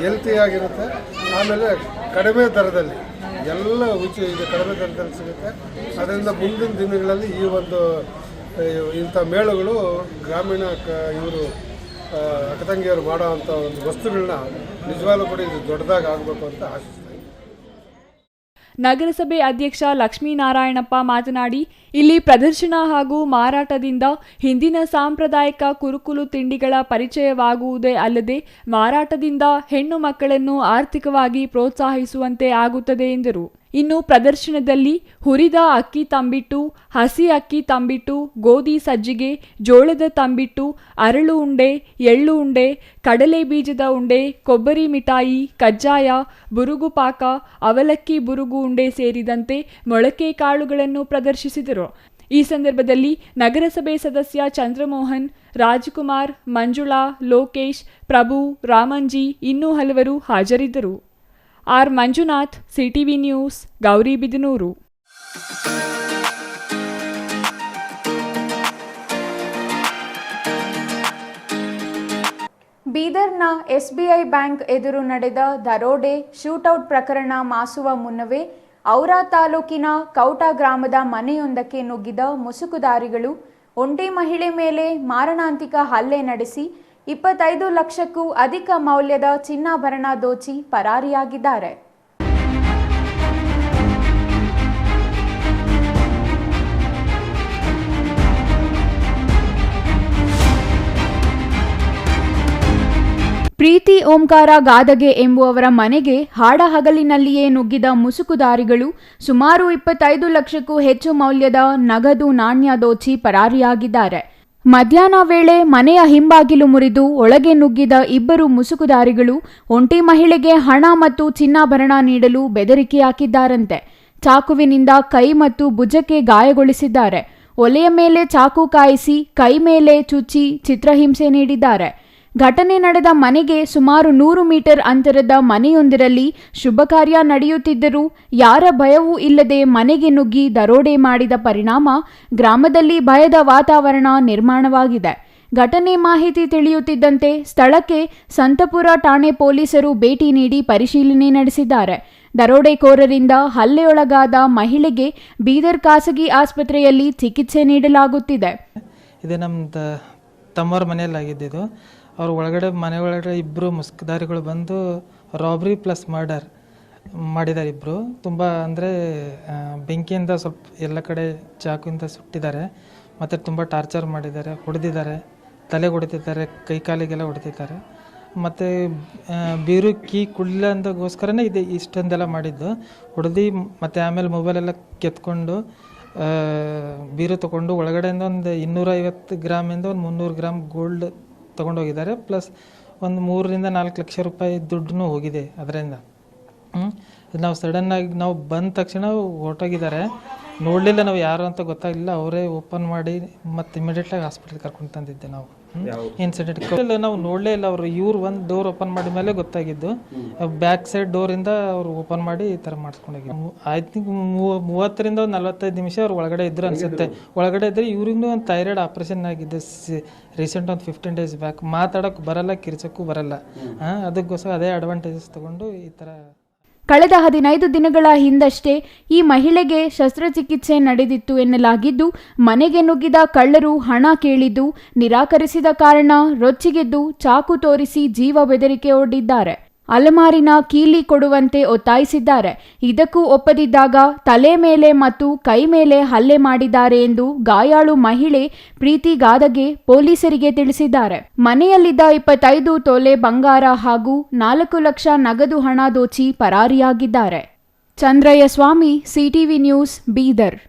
ಹೆಲ್ತಿಯಾಗಿರುತ್ತೆ, ಆಮೇಲೆ ಕಡಿಮೆ ದರದಲ್ಲಿ ಎಲ್ಲ ಈಗ ಕಡಿಮೆ ದರದಲ್ಲಿ ಸಿಗುತ್ತೆ. ಅದರಿಂದ ಮುಂದಿನ ದಿನಗಳಲ್ಲಿ ಇಂಥ ಮೇಳಗಳು ಗ್ರಾಮೀಣ ಇವರು ಅಕ್ಕತಂಗಿಯವರು ಮಾಡೋ ಅಂಥ ಒಂದು ವಸ್ತುಗಳನ್ನ ನಿಜವಾಗ್ಲೂ ಕೂಡ ಇದು ದೊಡ್ಡದಾಗಿ ಆಗಬೇಕು ಅಂತ ಆಶಿಸ್ತಾರೆ. ನಗರಸಭೆ ಅಧ್ಯಕ್ಷ ಲಕ್ಷ್ಮೀನಾರಾಯಣಪ್ಪ ಮಾತನಾಡಿ, ಇಲ್ಲಿ ಪ್ರದರ್ಶನ ಹಾಗೂ ಮಾರಾಟದಿಂದ ಹಿಂದಿನ ಸಾಂಪ್ರದಾಯಿಕ ಕುರುಕುಲು ತಿಂಡಿಗಳ ಪರಿಚಯವಾಗುವುದೇ ಅಲ್ಲದೆ ಮಾರಾಟದಿಂದ ಹೆಣ್ಣು ಮಕ್ಕಳನ್ನು ಆರ್ಥಿಕವಾಗಿ ಪ್ರೋತ್ಸಾಹಿಸುವಂತೆ ಆಗುತ್ತದೆ ಎಂದರು. ಇನ್ನು ಪ್ರದರ್ಶನದಲ್ಲಿ ಹುರಿದ ಅಕ್ಕಿ ತಂಬಿಟ್ಟು, ಹಸಿ ಅಕ್ಕಿ ತಂಬಿಟ್ಟು, ಗೋಧಿ ಸಜ್ಜಿಗೆ, ಜೋಳದ ತಂಬಿಟ್ಟು, ಅರಳು ಉಂಡೆ, ಎಳ್ಳು ಉಂಡೆ, ಕಡಲೆ ಬೀಜದ ಉಂಡೆ, ಕೊಬ್ಬರಿ ಮಿಠಾಯಿ, ಕಜ್ಜಾಯ, ಬುರುಗು ಪಾಕ, ಅವಲಕ್ಕಿ ಬುರುಗು ಉಂಡೆ ಸೇರಿದಂತೆ ಮೊಳಕೆ ಕಾಳುಗಳನ್ನು ಪ್ರದರ್ಶಿಸಿದರು. ಈ ಸಂದರ್ಭದಲ್ಲಿ ನಗರಸಭೆ ಸದಸ್ಯ ಚಂದ್ರಮೋಹನ್, ರಾಜ್ಕುಮಾರ್, ಮಂಜುಳಾ, ಲೋಕೇಶ್, ಪ್ರಭು, ರಾಮಂಜಿ ಇನ್ನೂ ಹಲವರು ಹಾಜರಿದ್ದರು. R Manjunath, CTV news, Gauribidanur. ಬೀದರ್ನ ಎಸ್ಬಿಐ ಬ್ಯಾಂಕ್ ಎದುರು ನಡೆದ ದರೋಡೆ, ಶೂಟೌಟ್ ಪ್ರಕರಣ ಮಾಸುವ ಮುನ್ನವೇ ಔರಾ ತಾಲೂಕಿನ ಕೌಟ ಗ್ರಾಮದ ಮನೆಯೊಂದಕ್ಕೆ ನುಗ್ಗಿದ ಮುಸುಕುದಾರಿಗಳು ಒಂಟಿ ಮಹಿಳೆ ಮೇಲೆ ಮಾರಣಾಂತಿಕ ಹಲ್ಲೆ ನಡೆಸಿ 25 ಲಕ್ಷಕ್ಕೂ ಅಧಿಕ ಮೌಲ್ಯದ ಚಿನ್ನಾಭರಣ ದೋಚಿ ಪರಾರಿಯಾಗಿದ್ದಾರೆ. ಪ್ರೀತಿ ಓಂಕಾರ ಗಾದಗೆ ಎಂಬುವವರ ಮನೆಗೆ ಹಾಡ ಹಗಲಿನಲ್ಲಿಯೇ ನುಗ್ಗಿದ ಮುಸುಕುದಾರಿಗಳು ಸುಮಾರು 25 ಲಕ್ಷಕ್ಕೂ ಹೆಚ್ಚು ಮೌಲ್ಯದ ನಗದು ನಾಣ್ಯ ದೋಚಿ ಪರಾರಿಯಾಗಿದ್ದಾರೆ. ಮಧ್ಯಾಹ್ನ ವೇಳೆ ಮನೆಯ ಹಿಂಬಾಗಿಲು ಮುರಿದು ಒಳಗೆ ನುಗ್ಗಿದ ಇಬ್ಬರು ಮುಸುಕುದಾರಿಗಳು ಒಂಟಿ ಮಹಿಳೆಗೆ ಹಣ ಮತ್ತು ಚಿನ್ನಾಭರಣ ನೀಡಲು ಬೆದರಿಕೆ ಹಾಕಿದ್ದಾರಂತೆ. ಚಾಕುವಿನಿಂದ ಕೈ ಮತ್ತು ಭುಜಕ್ಕೆ ಗಾಯಗೊಳಿಸಿದ್ದಾರೆ. ಒಲೆಯ ಮೇಲೆ ಚಾಕು ಕಾಯಿಸಿ ಕೈ ಮೇಲೆ ಚುಚ್ಚಿ ಚಿತ್ರಹಿಂಸೆ ನೀಡಿದ್ದಾರೆ. ಘಟನೆ ನಡೆದ ಮನೆಗೆ ಸುಮಾರು 100 ಮೀಟರ್ ಅಂತರದ ಮನೆಯೊಂದರಲ್ಲಿ ಶುಭ ಕಾರ್ಯ ನಡೆಯುತ್ತಿದ್ದರೂ ಯಾರ ಭಯವೂ ಇಲ್ಲದೆ ಮನೆಗೆ ನುಗ್ಗಿ ದರೋಡೆ ಮಾಡಿದ ಪರಿಣಾಮ ಗ್ರಾಮದಲ್ಲಿ ಭಯದ ವಾತಾವರಣ ನಿರ್ಮಾಣವಾಗಿದೆ. ಘಟನೆ ಮಾಹಿತಿ ತಿಳಿಯುತ್ತಿದ್ದಂತೆ ಸ್ಥಳಕ್ಕೆ ಸಂತಪುರ ಠಾಣೆ ಪೊಲೀಸರು ಭೇಟಿ ನೀಡಿ ಪರಿಶೀಲನೆ ನಡೆಸಿದ್ದಾರೆ. ದರೋಡೆಕೋರರಿಂದ ಹಲ್ಲೆಯೊಳಗಾದ ಮಹಿಳೆಗೆ ಬೀದರ್ ಖಾಸಗಿ ಆಸ್ಪತ್ರೆಯಲ್ಲಿ ಚಿಕಿತ್ಸೆ ನೀಡಲಾಗುತ್ತಿದೆ. ಇದು ನಮ್ಮ ತಮ್ಮವ್ರ ಮನೆಯಲ್ಲಾಗಿದ್ದು. ಅವ್ರ ಮನೆ ಒಳಗಡೆ ಇಬ್ಬರು ಮುಸ್ಕುದಾರಿಗಳು ಬಂದು ರಾಬ್ರಿ ಪ್ಲಸ್ ಮರ್ಡರ್ ಮಾಡಿದ್ದಾರೆ. ಇಬ್ಬರು ತುಂಬ ಅಂದರೆ ಬೆಂಕಿಯಿಂದ ಸ್ವಲ್ಪ ಎಲ್ಲ ಕಡೆ ಚಾಕುವಿಂದ ಸುಟ್ಟಿದ್ದಾರೆ. ಮತ್ತು ತುಂಬ ಟಾರ್ಚರ್ ಮಾಡಿದ್ದಾರೆ, ಹೊಡೆದಿದ್ದಾರೆ, ತಲೆಗೆ ಹೊಡೆದಿದ್ದಾರೆ, ಕೈಕಾಲಿಗೆಲ್ಲ ಹೊಡೆದಿದ್ದಾರೆ. ಮತ್ತು ಬೀರು ಕೀ ಕುಡಿಲ್ಲ ಅಂದಗೋಸ್ಕರನೇ ಇದೆ ಇಷ್ಟೊಂದೆಲ್ಲ ಮಾಡಿದ್ದು. ಹೊಡೆದು ಮತ್ತು ಆಮೇಲೆ ಮೊಬೈಲೆಲ್ಲ ಕೆತ್ಕೊಂಡು ಬೀರು ತೊಗೊಂಡು ಒಳಗಡೆಯಿಂದ ಒಂದು 250 ಗ್ರಾಮಿಂದ ಒಂದು 300 ಗ್ರಾಮ್ ಗೋಲ್ಡ್ ತೊಗೊಂಡೋಗಿದ್ದಾರೆ. ಪ್ಲಸ್ ಒಂದು 3 ರಿಂದ 4 ಲಕ್ಷ ರೂಪಾಯಿ ದುಡ್ಡು ಹೋಗಿದೆ ಅದರಿಂದ. ನಾವು ಸಡನ್ನಾಗಿ ನಾವು ಬಂದ ತಕ್ಷಣ ಹೊರಟೋಗಿದ್ದಾರೆ. ನೋಡಲಿಲ್ಲ, ನಾವು ಯಾರು ಅಂತ ಗೊತ್ತಾಗಲಿಲ್ಲ. ಅವರೇ ಓಪನ್ ಮಾಡಿ ಮತ್ತು ಇಮಿಡಿಯೇಟಾಗಿ ಹಾಸ್ಪಿಟಲ್ಗೆ ಕರ್ಕೊಂಡು ತಂದಿದ್ದೆ. ನಾವು ಇನ್ಸಿಡೆಂಟ್ ನಾವು ನೋಡಲೇ ಇಲ್ಲ. ಅವರು ಒಂದು ಡೋರ್ ಓಪನ್ ಮಾಡಿದ ಮೇಲೆ ಗೊತ್ತಾಗಿದ್ದು. ಬ್ಯಾಕ್ ಸೈಡ್ ಡೋರಿಂದ ಅವರು ಓಪನ್ ಮಾಡಿ ಈ ಥರ ಮಾಡಿಸ್ಕೊಂಡೋಗಿದ್ದು. ಐ ಥಿಂಕ್ 30 ರಿಂದ 45 ನಿಮಿಷ ಅವ್ರು ಒಳಗಡೆ ಇದ್ರು ಅನಿಸುತ್ತೆ. ಒಳಗಡೆ ಇದ್ದರೆ ಇವ್ರಿಗೂ ಒಂದು ಥೈರಾಯ್ಡ್ ಆಪ್ರೇಷನ್ ಆಗಿದ್ದು ರೀಸೆಂಟ್ ಒಂದು 15 ಡೇಸ್ ಬ್ಯಾಕ್. ಮಾತಾಡೋಕ್ಕೆ ಬರಲ್ಲ, ಕಿರ್ಚೋಕ್ಕೂ ಬರಲ್ಲ. ಅದಕ್ಕೋಸ್ಕರ ಅದೇ ಅಡ್ವಾಂಟೇಜಸ್ ತೊಗೊಂಡು ಈ ಥರ. ಕಳೆದ 15 ದಿನಗಳ ಹಿಂದಷ್ಟೇ ಈ ಮಹಿಳೆಗೆ ಶಸ್ತ್ರಚಿಕಿತ್ಸೆ ನಡೆದಿತ್ತು ಎನ್ನಲಾಗಿದ್ದು, ಮನೆಗೆ ನುಗ್ಗಿದ ಕಳ್ಳರು ಹಣ ಕೇಳಿದ್ದು ನಿರಾಕರಿಸಿದ ಕಾರಣ ರೊಚ್ಚಿಗೆದ್ದು ಚಾಕು ತೋರಿಸಿ ಜೀವ ಬೆದರಿಕೆ ಒಡ್ಡಿದ್ದಾರೆ. ಅಲಮಾರಿನ ಕೀಲಿ ಕೊಡುವಂತೆ ಒತ್ತಾಯಿಸಿದ್ದಾರೆ. ಇದಕ್ಕೂ ಒಪ್ಪದಿದ್ದಾಗ ತಲೆ ಮೇಲೆ ಮತ್ತು ಕೈ ಮೇಲೆ ಹಲ್ಲೆ ಮಾಡಿದ್ದಾರೆ ಎಂದು ಗಾಯಾಳು ಮಹಿಳೆ ಪ್ರೀತಿ ಗಾದಗೆ ಪೊಲೀಸರಿಗೆ ತಿಳಿಸಿದ್ದಾರೆ. ಮನೆಯಲ್ಲಿದ್ದ 25 ತೊಲೆ ಬಂಗಾರ ಹಾಗೂ 4 ಲಕ್ಷ ನಗದು ಹಣ ದೋಚಿ ಪರಾರಿಯಾಗಿದ್ದಾರೆ. ಚಂದ್ರಯ್ಯ ಸ್ವಾಮಿ, ಸಿಟಿವಿ ನ್ಯೂಸ್, ಬೀದರ್.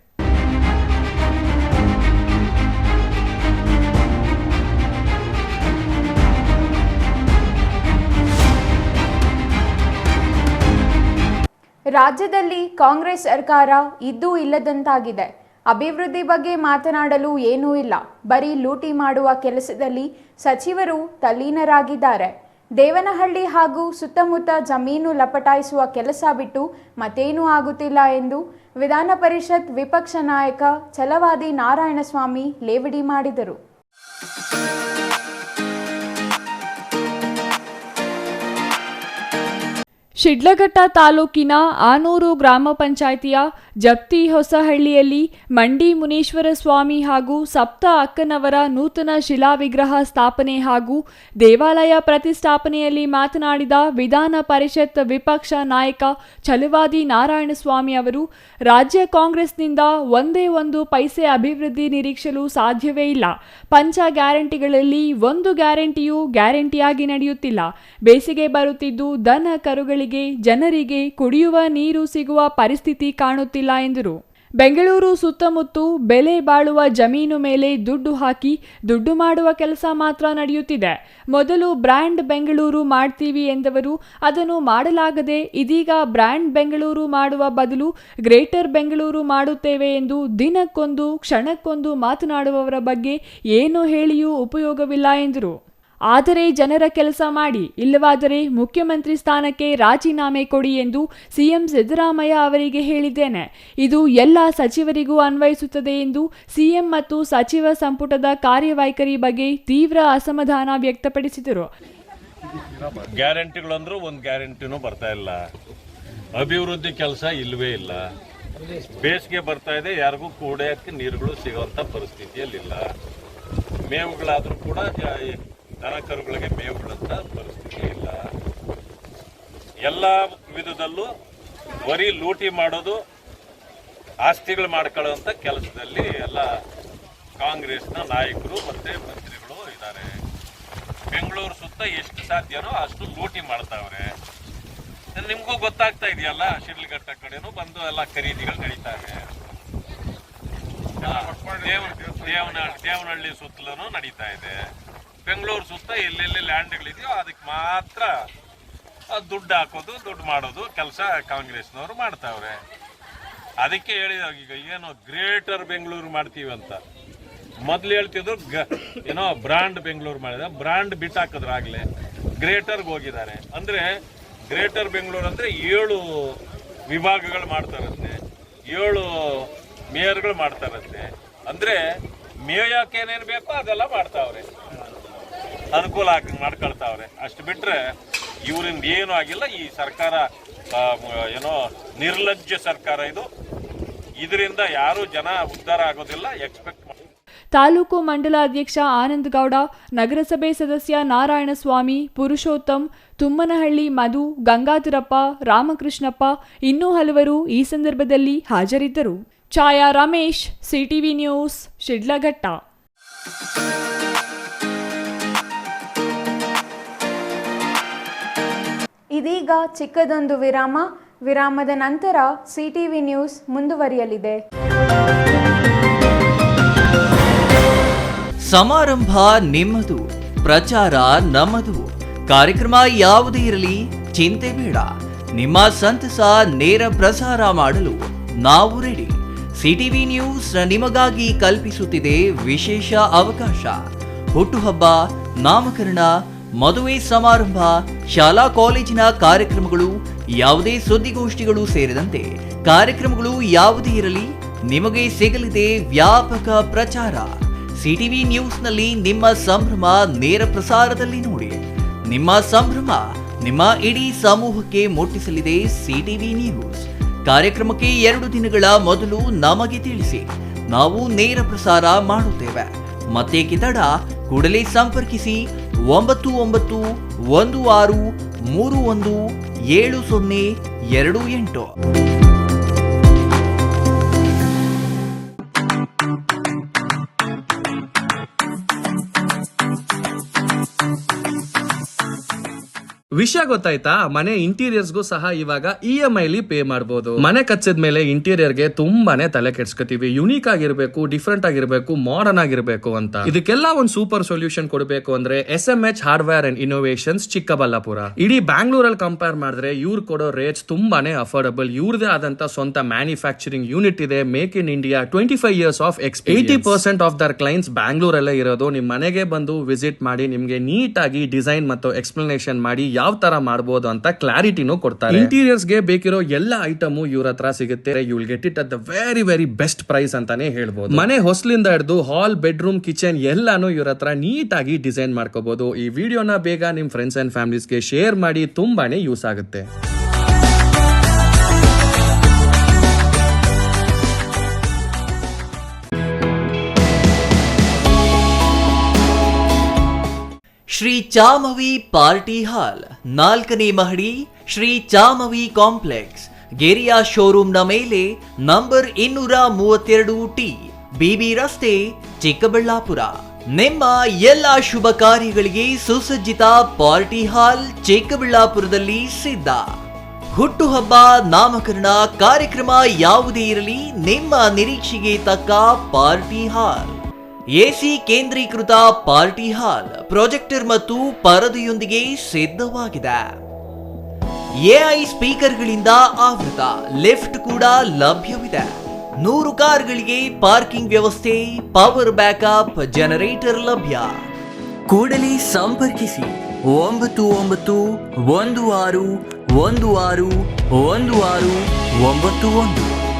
ರಾಜ್ಯದಲ್ಲಿ ಕಾಂಗ್ರೆಸ್ ಸರ್ಕಾರ ಇದ್ದೂ ಇಲ್ಲದಂತಾಗಿದೆ. ಅಭಿವೃದ್ಧಿ ಬಗ್ಗೆ ಮಾತನಾಡಲು ಏನೂ ಇಲ್ಲ. ಬರೀ ಲೂಟಿ ಮಾಡುವ ಕೆಲಸದಲ್ಲಿ ಸಚಿವರು ತಲ್ಲೀನರಾಗಿದ್ದಾರೆ. ದೇವನಹಳ್ಳಿ ಹಾಗೂ ಸುತ್ತಮುತ್ತ ಜಮೀನು ಲಪಟಾಯಿಸುವ ಕೆಲಸ ಬಿಟ್ಟು ಮತ್ತೇನೂ ಆಗುತ್ತಿಲ್ಲ ಎಂದು ವಿಧಾನ ಪರಿಷತ್ ವಿಪಕ್ಷ ನಾಯಕ ಛಲವಾದಿ ನಾರಾಯಣಸ್ವಾಮಿ ಲೇವಡಿ ಮಾಡಿದರು. ಶಿಡ್ಲಘಟ್ಟ ತಾಲೂಕಿನ ಆನೂರು ಗ್ರಾಮ ಪಂಚಾಯಿತಿಯ ಜಪ್ತಿ ಹೊಸಹಳ್ಳಿಯಲ್ಲಿ ಮಂಡಿ ಮುನೀಶ್ವರ ಸ್ವಾಮಿ ಹಾಗೂ ಸಪ್ತ ಅಕ್ಕನವರ ನೂತನ ಶಿಲಾವಿಗ್ರಹ ಸ್ಥಾಪನೆ ಹಾಗೂ ದೇವಾಲಯ ಪ್ರತಿಷ್ಠಾಪನೆಯಲ್ಲಿ ಮಾತನಾಡಿದ ವಿಧಾನ ಪರಿಷತ್ ವಿಪಕ್ಷ ನಾಯಕ ಛಲವಾದಿ ನಾರಾಯಣಸ್ವಾಮಿ ಅವರು, ರಾಜ್ಯ ಕಾಂಗ್ರೆಸ್ನಿಂದ ಒಂದೇ ಒಂದು ಪೈಸೆ ಅಭಿವೃದ್ಧಿ ನಿರೀಕ್ಷಿಸಲು ಸಾಧ್ಯವೇ ಇಲ್ಲ. ಪಂಚ ಗ್ಯಾರಂಟಿಗಳಲ್ಲಿ ಒಂದು ಗ್ಯಾರಂಟಿಯೂ ಗ್ಯಾರಂಟಿಯಾಗಿ ನಡೆಯುತ್ತಿಲ್ಲ. ಬೇಸಿಗೆ ಬರುತ್ತಿದ್ದು ದನ ಕರುಗಳಿಗೆ ಜನರಿಗೆ ಕುಡಿಯುವ ನೀರು ಸಿಗುವ ಪರಿಸ್ಥಿತಿ ಕಾಣುತ್ತಿಲ್ಲ ಎಂದರು. ಬೆಂಗಳೂರು ಸುತ್ತಮುತ್ತ ಬೆಲೆ ಬಾಳುವ ಜಮೀನು ಮೇಲೆ ದುಡ್ಡು ಹಾಕಿ ದುಡ್ಡು ಮಾಡುವ ಕೆಲಸ ಮಾತ್ರ ನಡೆಯುತ್ತಿದೆ. ಮೊದಲು ಬ್ರ್ಯಾಂಡ್ ಬೆಂಗಳೂರು ಮಾಡ್ತೀವಿ ಎಂದವರು ಅದನ್ನು ಮಾಡಲಾಗದೆ ಇದೀಗ ಬ್ರ್ಯಾಂಡ್ ಬೆಂಗಳೂರು ಮಾಡುವ ಬದಲು ಗ್ರೇಟರ್ ಬೆಂಗಳೂರು ಮಾಡುತ್ತೇವೆ ಎಂದು ದಿನಕ್ಕೊಂದು ಕ್ಷಣಕ್ಕೊಂದು ಮಾತನಾಡುವವರ ಬಗ್ಗೆ ಏನು ಹೇಳಿಯೂ ಉಪಯೋಗವಿಲ್ಲ ಎಂದರು. ಆದರೆ ಜನರ ಕೆಲಸ ಮಾಡಿ, ಇಲ್ಲವಾದರೆ ಮುಖ್ಯಮಂತ್ರಿ ಸ್ಥಾನಕ್ಕೆ ರಾಜೀನಾಮೆ ಕೊಡಿ ಎಂದು ಸಿಎಂ ಸಿದ್ದರಾಮಯ್ಯ ಅವರಿಗೆ ಹೇಳಿದ್ದೇನೆ. ಇದು ಎಲ್ಲ ಸಚಿವರಿಗೂ ಅನ್ವಯಿಸುತ್ತದೆ ಎಂದು ಸಿಎಂ ಮತ್ತು ಸಚಿವ ಸಂಪುಟದ ಕಾರ್ಯವೈಖರಿ ಬಗ್ಗೆ ತೀವ್ರ ಅಸಮಾಧಾನ ವ್ಯಕ್ತಪಡಿಸಿದರು. ಗ್ಯಾರಂಟಿಗಳಂದ್ರೂ ಒಂದು ಗ್ಯಾರಂಟಿನೂ ಬರ್ತಾ ಇಲ್ಲ. ಅಭಿವೃದ್ಧಿ ಕೆಲಸ ಇಲ್ಲವೇ ಇಲ್ಲ. ಬೇಸಿಗೆ ಬರ್ತಾ ಇದೆ, ಯಾರಿಗೂ ಕುಡಿಯೋಕ್ಕೆ ನೀರುಗಳು ಸಿಗುವಂಥ ಪರಿಸ್ಥಿತಿಯಲ್ಲಿಲ್ಲ. ಮೇವುಗಳಾದರೂ ಕೂಡ ದನ ಕರುಗಳಿಗೆ ಮೇವುಗಳಂತ ಪರಿಸ್ಥಿತಿ ಇಲ್ಲ. ಎಲ್ಲ ವಿಧದಲ್ಲೂ ಬರೀ ಲೂಟಿ ಮಾಡೋದು, ಆಸ್ತಿಗಳು ಮಾಡ್ಕೊಳ್ಳೋಂಥ ಕೆಲಸದಲ್ಲಿ ಎಲ್ಲ ಕಾಂಗ್ರೆಸ್ನ ನಾಯಕರು ಮತ್ತು ಮಂತ್ರಿಗಳು ಇದ್ದಾರೆ. ಬೆಂಗಳೂರು ಸುತ್ತ ಎಷ್ಟು ಸಾಧ್ಯನೋ ಅಷ್ಟು ಲೂಟಿ ಮಾಡ್ತಾವ್ರೆ. ನಿಮ್ಗೂ ಗೊತ್ತಾಗ್ತಾ ಇದೆಯಲ್ಲ, ಶಿಡ್ಲಘಟ್ಟ ಕಡೆನೂ ಬಂದು ಎಲ್ಲ ಖರೀದಿಗಳು ನಡೀತಾವೆ. ದೇವನಹಳ್ಳಿ ಸುತ್ತಲೂ ನಡೀತಾ ಇದೆ. ಬೆಂಗಳೂರು ಸುತ್ತ ಎಲ್ಲೆಲ್ಲಿ ಲ್ಯಾಂಡ್ಗಳಿದೆಯೋ ಅದಕ್ಕೆ ಮಾತ್ರ ದುಡ್ಡು ಹಾಕೋದು, ದುಡ್ಡು ಮಾಡೋದು ಕೆಲಸ ಕಾಂಗ್ರೆಸ್ನವರು ಮಾಡ್ತಾವ್ರೆ. ಅದಕ್ಕೆ ಹೇಳಿದಾಗ ಈಗ ಏನು ಗ್ರೇಟರ್ ಬೆಂಗಳೂರು ಮಾಡ್ತೀವಿ ಅಂತ ಮೊದಲು ಹೇಳ್ತಿದ್ರು, ಏನೋ ಬ್ರಾಂಡ್ ಬೆಂಗಳೂರು ಮಾಡಿದ, ಬ್ರಾಂಡ್ ಬಿಟ್ಟು ಹಾಕಿದ್ರಾಗಲೇ ಗ್ರೇಟರ್ಗೆ ಹೋಗಿದ್ದಾರೆ. ಅಂದರೆ ಗ್ರೇಟರ್ ಬೆಂಗಳೂರು ಅಂದರೆ 7 ವಿಭಾಗಗಳು ಮಾಡ್ತಾರಂತೆ, 7 ಮೇಯರ್ಗಳು ಮಾಡ್ತಾರಂತೆ. ಅಂದರೆ ಮೇಯಕ್ಕೆ ಏನೇನು ಬೇಕೋ ಅದೆಲ್ಲ ಮಾಡ್ತಾವ್ರೆ, ಅನುಕೂಲ ಮಾಡ್ಕೊಳ್ತಾವ್ರೆ. ಅಷ್ಟು ಬಿಟ್ಟರೆ ಇವರಿಂದ ಏನೂ ಆಗಿಲ್ಲ. ಈ ಸರ್ಕಾರ ಏನೋ ನಿರ್ಲಜ್ಜ ಸರ್ಕಾರ ಇದು. ಇದರಿಂದ ಯಾರೂ ಜನ ಉದ್ಧಾರ ಆಗೋದಿಲ್ಲ, ಎಕ್ಸ್ಪೆಕ್ಟ್ ಮಾಡಿ. ತಾಲೂಕು ಮಂಡಲಾಧ್ಯಕ್ಷ ಆನಂದ್ ಗೌಡ, ನಗರಸಭೆ ಸದಸ್ಯ ನಾರಾಯಣಸ್ವಾಮಿ, ಪುರುಷೋತ್ತಮ್, ತುಮ್ಮನಹಳ್ಳಿ ಮಧು, ಗಂಗಾಧರಪ್ಪ, ರಾಮಕೃಷ್ಣಪ್ಪ ಇನ್ನೂ ಹಲವರು ಈ ಸಂದರ್ಭದಲ್ಲಿ ಹಾಜರಿದ್ದರು. ಛಾಯಾ ರಮೇಶ್, ಸಿಟಿವಿ ನ್ಯೂಸ್, ಶಿಡ್ಲಘಟ್ಟ. ಇದೀಗ ಚಿಕ್ಕದೊಂದು ವಿರಾಮದ ನಂತರ ಸಿಟಿವಿ ನ್ಯೂಸ್ ಮುಂದುವರಿಯಲಿದೆ. ಸಮಾರಂಭ ನಿಮ್ಮದು, ಪ್ರಚಾರ ನಮ್ಮದು. ಕಾರ್ಯಕ್ರಮ ಯಾವುದೇ ಇರಲಿ ಚಿಂತೆ ಬೇಡ. ನಿಮ್ಮ ಸಂತಸ ನೇರ ಪ್ರಸಾರ ಮಾಡಲು ನಾವು ರೆಡಿ. ಸಿಟಿವಿ ನ್ಯೂಸ್ ನಿಮಗಾಗಿ ಕಲ್ಪಿಸುತ್ತಿದೆ ವಿಶೇಷ ಅವಕಾಶ. ಹುಟ್ಟುಹಬ್ಬ, ನಾಮಕರಣ, ಮದುವೆ ಸಮಾರಂಭ, ಶಾಲಾ ಕಾಲೇಜಿನ ಕಾರ್ಯಕ್ರಮಗಳು, ಯಾವುದೇ ಸುದ್ದಿಗೋಷ್ಠಿಗಳು ಸೇರಿದಂತೆ ಕಾರ್ಯಕ್ರಮಗಳು ಯಾವುದೇ ಇರಲಿ ನಿಮಗೆ ಸಿಗಲಿದೆ ವ್ಯಾಪಕ ಪ್ರಚಾರ. ಸಿಟಿವಿ ನ್ಯೂಸ್ನಲ್ಲಿ ನಿಮ್ಮ ಸಂಭ್ರಮ ನೇರ ಪ್ರಸಾರದಲ್ಲಿ ನೋಡಿ. ನಿಮ್ಮ ಸಂಭ್ರಮ ನಿಮ್ಮ ಇಡೀ ಸಮೂಹಕ್ಕೆ ಮುಟ್ಟಿಸಲಿದೆ ಸಿಟಿವಿ ನ್ಯೂಸ್. ಕಾರ್ಯಕ್ರಮಕ್ಕೆ 2 ದಿನಗಳ ಮೊದಲು ನಮಗೆ ತಿಳಿಸಿ, ನಾವು ನೇರ ಪ್ರಸಾರ ಮಾಡುತ್ತೇವೆ. ಮತ್ತೆ ಕಿತಡ ಕೂಡಲೇ ಸಂಪರ್ಕಿಸಿ 9916317028. ವಿಷಯ ಗೊತ್ತಾಯ್ತಾ? ಮನೆ ಇಂಟೀರಿಯರ್ಸ್ಗೂ ಸಹ ಇವಾಗ EMI ಪೇ ಮಾಡಬಹುದು. ಮನೆ ಕಚ್ಚಿದ ಮೇಲೆ ಇಂಟೀರಿಯರ್ಗೆ ತುಂಬಾನೇ ತಲೆ ಕೆಡ್ಸ್ಕೊತೀವಿ. ಯುನೀಕ್ ಆಗಿರ್ಬೇಕು, ಡಿಫ್ರೆಂಟ್ ಆಗಿರ್ಬೇಕು, ಮಾಡರ್ನ್ ಆಗಿರ್ಬೇಕು ಅಂತ. ಇದಕ್ಕೆಲ್ಲ ಒಂದು ಸೂಪರ್ ಸೊಲ್ಯೂಷನ್ ಕೊಡಬೇಕು ಅಂದ್ರೆ SMH hardware and innovations Chikkaballapur. ಇಡೀ ಬ್ಯಾಂಗ್ಳೂರಲ್ಲಿ ಕಂಪೇರ್ ಮಾಡಿದ್ರೆ ಇವ್ರು ಕೊಡೋ ರೇಟ್ಸ್ ತುಂಬಾನೇ ಅಫೋರ್ಡಬಲ್. ಇವ್ರದೇ ಆದಂತ ಸ್ವಂತ ಮ್ಯಾನುಫ್ಯಾಕ್ಚರಿಂಗ್ ಯೂನಿಟ್ ಇದೆ. Make in India, 25 years of experience. 80% of their clients ಬ್ಯಾಂಗ್ಳೂರಲ್ಲೇ ಇರೋದು. ನಿಮ್ ಮನೆಗೆ ಬಂದು ವಿಸಿಟ್ ಮಾಡಿ ನಿಮ್ಗೆ ನೀಟ್ ಆಗಿ ಡಿಸೈನ್ ಮತ್ತು ಎಕ್ಸ್ಪ್ಲನೇಷನ್ ಮಾಡಿ ಯಾವ ತರ ಮಾಡಬಹುದು ಅಂತ ಕ್ಲಾರಿಟಿನೂ ಕೊಡ್ತಾರೆ. ಇಂಟೀರಿಯರ್ಸ್ ಗೆ ಬೇಕಿರೋ ಎಲ್ಲ ಐಟಮ್ ಇವ್ರ ಹತ್ರ ಸಿಗುತ್ತೆ. You will get it at the very best price ಅಂತಾನೆ ಹೇಳ್ಬೋದು. ಮನೆ ಹೊಸಲಿಂದ ಹಿಡಿದು ಹಾಲ್, ಬೆಡ್ರೂಮ್, ಕಿಚನ್ ಎಲ್ಲಾನು ಇವ್ರ ಹತ್ರ ನೀಟ್ ಆಗಿ ಡಿಸೈನ್ ಮಾಡ್ಕೋಬಹುದು. ಈ ವಿಡಿಯೋನ ಬೇಗ ನಿಮ್ ಫ್ರೆಂಡ್ಸ್ ಅಂಡ್ ಫ್ಯಾಮಿಲೀಸ್ಗೆ ಶೇರ್ ಮಾಡಿ, ತುಂಬಾನೇ ಯೂಸ್ ಆಗುತ್ತೆ. ಶ್ರೀ ಚಾಮವಿ ಪಾರ್ಟಿ ಹಾಲ್, 4ನೇ ಮಹಡಿ, ಶ್ರೀ ಚಾಮವಿ ಕಾಂಪ್ಲೆಕ್ಸ್, ಗೆರಿಯಾ ಶೋರೂಮ್ನ ಮೇಲೆ, ನಂಬರ್ 232T, BB ರಸ್ತೆ, ಚಿಕ್ಕಬಳ್ಳಾಪುರ. ನಿಮ್ಮ ಎಲ್ಲ ಶುಭ ಕಾರ್ಯಗಳಿಗೆ ಸುಸಜ್ಜಿತ ಪಾರ್ಟಿ ಹಾಲ್ ಚಿಕ್ಕಬಳ್ಳಾಪುರದಲ್ಲಿ ಸಿದ್ಧ. ಹುಟ್ಟುಹಬ್ಬ, ನಾಮಕರಣ, ಕಾರ್ಯಕ್ರಮ ಯಾವುದೇ ಇರಲಿ ನಿಮ್ಮ ನಿರೀಕ್ಷೆಗೆ ತಕ್ಕ ಪಾರ್ಟಿ ಹಾಲ್. AC ಕೇಂದ್ರೀಕೃತ ಪಾರ್ಟಿ ಹಾಲ್, ಪ್ರೊಜೆಕ್ಟರ್ ಮತ್ತು ಪರದೆಯೊಂದಿಗೆ ಸಿದ್ಧವಾಗಿದೆ. AI ಸ್ಪೀಕರ್ಗಳಿಂದ ಆವೃತ, ಲಿಫ್ಟ್ ಕೂಡ ಲಭ್ಯವಿದೆ. 100 ಕಾರ್ಗಳಿಗೆ ಪಾರ್ಕಿಂಗ್ ವ್ಯವಸ್ಥೆ, ಪವರ್ ಬ್ಯಾಕಪ್, ಜನರೇಟರ್ ಲಭ್ಯ. ಕೂಡಲೇ ಸಂಪರ್ಕಿಸಿ 9916161691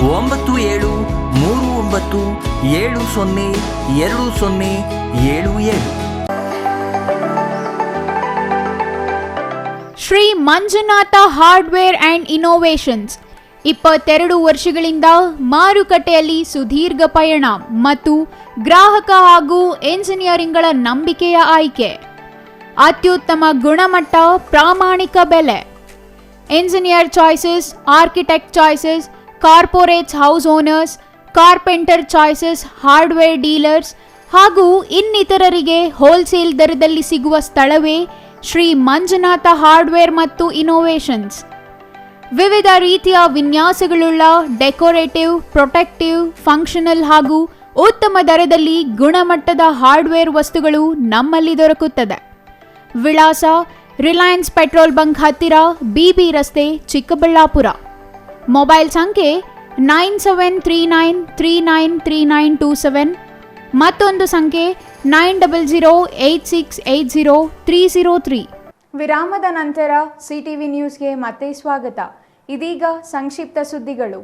9739702077. Shri Manjunatha hardware and innovations 22 ವರ್ಷಗಳಿಂದ ಮಾರುಕಟ್ಟೆಯಲ್ಲಿ ಸುದೀರ್ಘ ಪಯಣ ಮತ್ತು ಗ್ರಾಹಕ ಹಾಗೂ ಎಂಜಿನಿಯರಿಂಗ್ಗಳ ನಂಬಿಕೆಯ ಆಯ್ಕೆ. ಅತ್ಯುತ್ತಮ ಗುಣಮಟ್ಟ, ಪ್ರಾಮಾಣಿಕ ಬೆಲೆ. Engineer choices, architect choices, corporates, house owners, carpenter choices, hardware dealers ಹಾಗೂ ಇನ್ನಿತರರಿಗೆ ಹೋಲ್ಸೇಲ್ ದರದಲ್ಲಿ ಸಿಗುವ ಸ್ಥಳವೇ ಶ್ರೀ ಮಂಜುನಾಥ ಹಾರ್ಡ್ವೇರ್ ಮತ್ತು ಇನೋವೇಷನ್ಸ್. ವಿವಿಧ ರೀತಿಯ ವಿನ್ಯಾಸಗಳುಳ್ಳ ಡೆಕೋರೇಟಿವ್, ಪ್ರೊಟೆಕ್ಟಿವ್, ಫಂಕ್ಷನಲ್ ಹಾಗೂ ಉತ್ತಮ ದರದಲ್ಲಿ ಗುಣಮಟ್ಟದ ಹಾರ್ಡ್ವೇರ್ ವಸ್ತುಗಳು ನಮ್ಮಲ್ಲಿ ದೊರಕುತ್ತದೆ. ವಿಳಾಸ ರಿಲಯನ್ಸ್ ಪೆಟ್ರೋಲ್ ಬಂಕ್ ಹತ್ತಿರ, BB ರಸ್ತೆ, ಚಿಕ್ಕಬಳ್ಳಾಪುರ. ಮೊಬೈಲ್ ಸಂಖ್ಯೆ 9739393927, ಮತ್ತೊಂದು ಸಂಖ್ಯೆ 9008680303. ವಿರಾಮದ ನಂತರ CTV ನ್ಯೂಸ್ಗೆ ಮತ್ತೆ ಸ್ವಾಗತ. ಇದೀಗ ಸಂಕ್ಷಿಪ್ತ ಸುದ್ದಿಗಳು.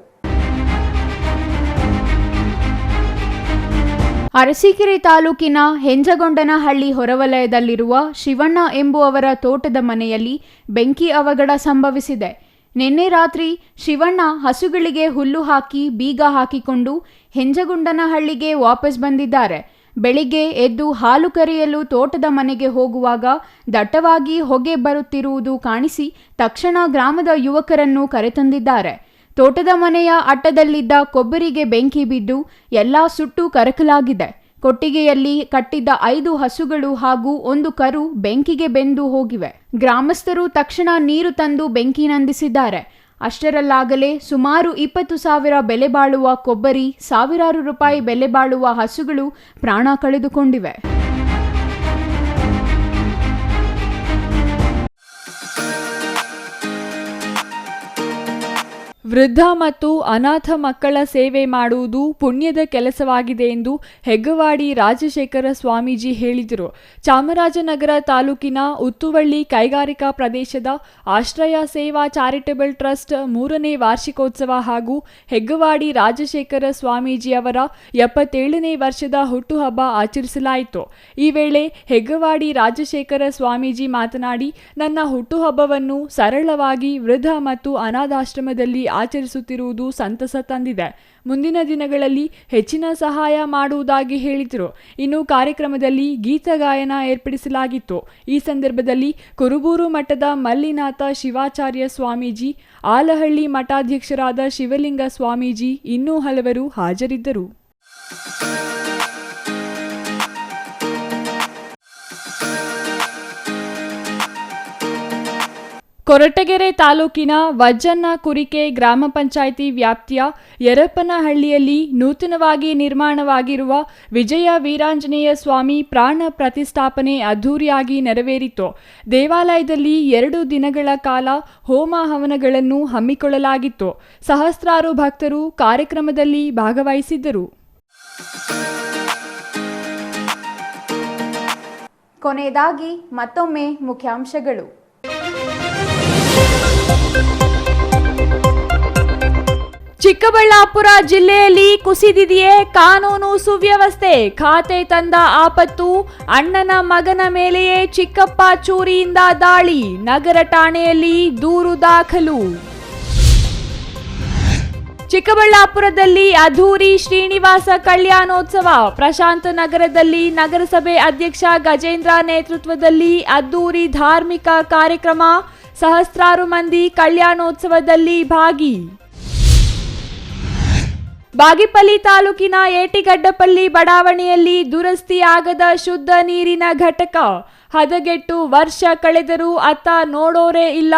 ಅರಸೀಕೆರೆ ತಾಲೂಕಿನ ಹೆಂಜಗೊಂಡನಹಳ್ಳಿ ಹೊರವಲಯದಲ್ಲಿರುವ ಶಿವಣ್ಣ ಎಂಬುವವರ ತೋಟದ ಮನೆಯಲ್ಲಿ ಬೆಂಕಿ ಅವಘಡ ಸಂಭವಿಸಿದೆ. ನಿನ್ನೆ ರಾತ್ರಿ ಶಿವಣ್ಣ ಹಸುಗಳಿಗೆ ಹುಲ್ಲು ಹಾಕಿ ಬೀಗ ಹಾಕಿಕೊಂಡು ಹೆಂಜಗೊಂಡನಹಳ್ಳಿಗೆ ವಾಪಸ್ ಬಂದಿದ್ದಾರೆ. ಬೆಳಿಗ್ಗೆ ಎದ್ದು ಹಾಲು ಕರೆಯಲು ತೋಟದ ಮನೆಗೆ ಹೋಗುವಾಗ ದಟ್ಟವಾಗಿ ಹೊಗೆ ಬರುತ್ತಿರುವುದು ಕಾಣಿಸಿ ತಕ್ಷಣ ಗ್ರಾಮದ ಯುವಕರನ್ನು ಕರೆತಂದಿದ್ದಾರೆ. ತೋಟದ ಮನೆಯ ಅಟ್ಟದಲ್ಲಿದ್ದ ಕೊಬ್ಬರಿಗೆ ಬೆಂಕಿ ಬಿದ್ದು ಎಲ್ಲ ಸುಟ್ಟು ಕರಕಲಾಗಿದೆ. ಕೊಟ್ಟಿಗೆಯಲ್ಲಿ ಕಟ್ಟಿದ್ದ 5 ಹಸುಗಳು ಹಾಗೂ 1 ಕರು ಬೆಂಕಿಗೆ ಬೆಂದು ಹೋಗಿವೆ. ಗ್ರಾಮಸ್ಥರು ತಕ್ಷಣ ನೀರು ತಂದು ಬೆಂಕಿ ನಂದಿಸಿದ್ದಾರೆ. ಅಷ್ಟರಲ್ಲಾಗಲೇ ಸುಮಾರು 20,000 ಬೆಲೆ ಬಾಳುವ ಕೊಬ್ಬರಿ, ಸಾವಿರಾರು ರೂಪಾಯಿ ಬೆಲೆ ಬಾಳುವ ಹಸುಗಳು ಪ್ರಾಣ ಕಳೆದುಕೊಂಡಿವೆ. ವೃದ್ಧ ಮತ್ತು ಅನಾಥ ಮಕ್ಕಳ ಸೇವೆ ಮಾಡುವುದು ಪುಣ್ಯದ ಕೆಲಸವಾಗಿದೆ ಎಂದು ಹೆಗ್ಗವಾಡಿ ರಾಜಶೇಖರ ಸ್ವಾಮೀಜಿ ಹೇಳಿದರು. ಚಾಮರಾಜನಗರ ತಾಲೂಕಿನ ಉತ್ತುವಳ್ಳಿ ಕೈಗಾರಿಕಾ ಪ್ರದೇಶದ ಆಶ್ರಯ ಸೇವಾ ಚಾರಿಟಬಲ್ ಟ್ರಸ್ಟ್ 3ನೇ ವಾರ್ಷಿಕೋತ್ಸವ ಹಾಗೂ ಹೆಗ್ಗವಾಡಿ ರಾಜಶೇಖರ ಸ್ವಾಮೀಜಿ ಅವರ 77ನೇ ವರ್ಷದ ಹುಟ್ಟುಹಬ್ಬ ಆಚರಿಸಲಾಯಿತು. ಈ ವೇಳೆ ಹೆಗ್ಗವಾಡಿ ರಾಜಶೇಖರ ಸ್ವಾಮೀಜಿ ಮಾತನಾಡಿ, ನನ್ನ ಹುಟ್ಟುಹಬ್ಬವನ್ನು ಸರಳವಾಗಿ ವೃದ್ಧ ಮತ್ತು ಅನಾಥಾಶ್ರಮದಲ್ಲಿ ಆಚರಿಸುತ್ತಿರುವುದು ಸಂತಸ ತಂದಿದೆ. ಮುಂದಿನ ದಿನಗಳಲ್ಲಿ ಹೆಚ್ಚಿನ ಸಹಾಯ ಮಾಡುವುದಾಗಿ ಹೇಳಿದರು. ಇನ್ನು ಕಾರ್ಯಕ್ರಮದಲ್ಲಿ ಗೀತ ಗಾಯನ ಏರ್ಪಡಿಸಲಾಗಿತ್ತು. ಈ ಸಂದರ್ಭದಲ್ಲಿ ಕುರುಬೂರು ಮಠದ ಮಲ್ಲಿನಾಥ ಶಿವಾಚಾರ್ಯ ಸ್ವಾಮೀಜಿ, ಆಲಹಳ್ಳಿ ಮಠಾಧ್ಯಕ್ಷರಾದ ಶಿವಲಿಂಗ ಸ್ವಾಮೀಜಿ ಇನ್ನೂ ಹಲವರು ಹಾಜರಿದ್ದರು. ಕೊರಟಗೆರೆ ತಾಲೂಕಿನ ವಜ್ಜನ್ನ ಕುರಿಕೆ ಗ್ರಾಮ ಪಂಚಾಯಿತಿ ವ್ಯಾಪ್ತಿಯ ಯರಪ್ಪನಹಳ್ಳಿಯಲ್ಲಿ ನೂತನವಾಗಿ ನಿರ್ಮಾಣವಾಗಿರುವ ವಿಜಯ ವೀರಾಂಜನೇಯ ಸ್ವಾಮಿ ಪ್ರಾಣ ಪ್ರತಿಷ್ಠಾಪನೆ ಅದ್ಧೂರಿಯಾಗಿ ನೆರವೇರಿತು. ದೇವಾಲಯದಲ್ಲಿ 2 ದಿನಗಳ ಕಾಲ ಹೋಮ ಹವನಗಳನ್ನು ಹಮ್ಮಿಕೊಳ್ಳಲಾಗಿತ್ತು. ಸಹಸ್ರಾರು ಭಕ್ತರು ಕಾರ್ಯಕ್ರಮದಲ್ಲಿ ಭಾಗವಹಿಸಿದ್ದರು. ಕೊನೆಯದಾಗಿ ಮತ್ತೊಮ್ಮೆ ಮುಖ್ಯಾಂಶಗಳು. ಚಿಕ್ಕಬಳ್ಳಾಪುರ ಜಿಲ್ಲೆಯಲ್ಲಿ ಕುಸಿದಿದೆಯೇ ಕಾನೂನು ಸುವ್ಯವಸ್ಥೆ? ಖಾತೆ ತಂದ ಆಪತ್ತು, ಅಣ್ಣನ ಮಗನ ಮೇಲೆಯೇ ಚಿಕ್ಕಪ್ಪ ಚೂರಿಯಿಂದ ದಾಳಿ, ನಗರ ಠಾಣೆಯಲ್ಲಿ ದೂರು ದಾಖಲು. ಚಿಕ್ಕಬಳ್ಳಾಪುರದಲ್ಲಿ ಅದ್ಧೂರಿ ಶ್ರೀನಿವಾಸ ಕಲ್ಯಾಣೋತ್ಸವ. ಪ್ರಶಾಂತ ನಗರದಲ್ಲಿ ನಗರಸಭೆ ಅಧ್ಯಕ್ಷ ಗಜೇಂದ್ರ ನೇತೃತ್ವದಲ್ಲಿ ಅದ್ಧೂರಿ ಧಾರ್ಮಿಕ ಕಾರ್ಯಕ್ರಮ. ಸಹಸ್ರಾರು ಮಂದಿ ಕಲ್ಯಾಣೋತ್ಸವದಲ್ಲಿ ಭಾಗಿ. ಬಾಗೇಪಲ್ಲಿ ತಾಲೂಕಿನ ಏಟಿಗಡ್ಡಪಲ್ಲಿ ಬಡಾವಣೆಯಲ್ಲಿ ದುರಸ್ತಿಯಾಗದ ಶುದ್ಧ ನೀರಿನ ಘಟಕ. ಹದಗೆಟ್ಟು ವರ್ಷ ಕಳೆದರೂ ಅತ್ತ ನೋಡೋರೇ ಇಲ್ಲ.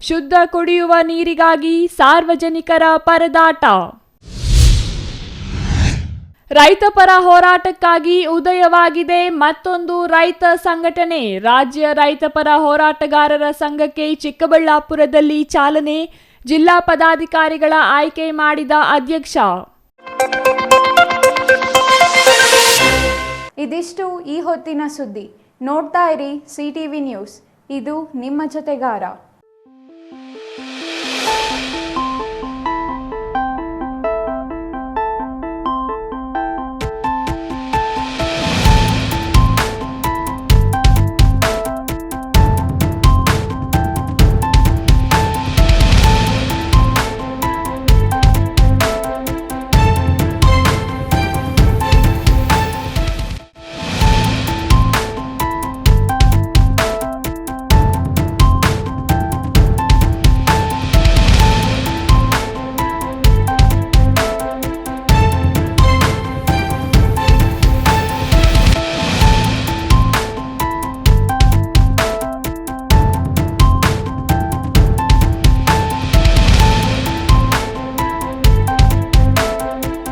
ಶುದ್ಧ ಕುಡಿಯುವ ನೀರಿಗಾಗಿ ಸಾರ್ವಜನಿಕರ ಪರದಾಟ. ರೈತಪರ ಹೋರಾಟಕ್ಕಾಗಿ ಉದಯವಾಗಿದೆ ಮತ್ತೊಂದು ರೈತ ಸಂಘಟನೆ. ರಾಜ್ಯ ರೈತಪರ ಹೋರಾಟಗಾರರ ಸಂಘಕ್ಕೆ ಚಿಕ್ಕಬಳ್ಳಾಪುರದಲ್ಲಿ ಚಾಲನೆ. ಜಿಲ್ಲಾ ಪದಾಧಿಕಾರಿಗಳ ಆಯ್ಕೆ ಮಾಡಿದ ಅಧ್ಯಕ್ಷ. ಇದಿಷ್ಟು ಈ ಹೊತ್ತಿನ ಸುದ್ದಿ. ನೋಡ್ತಾ ಇರಿ CTV ನ್ಯೂಸ್, ಇದು ನಿಮ್ಮ ಜೊತೆಗಾರ.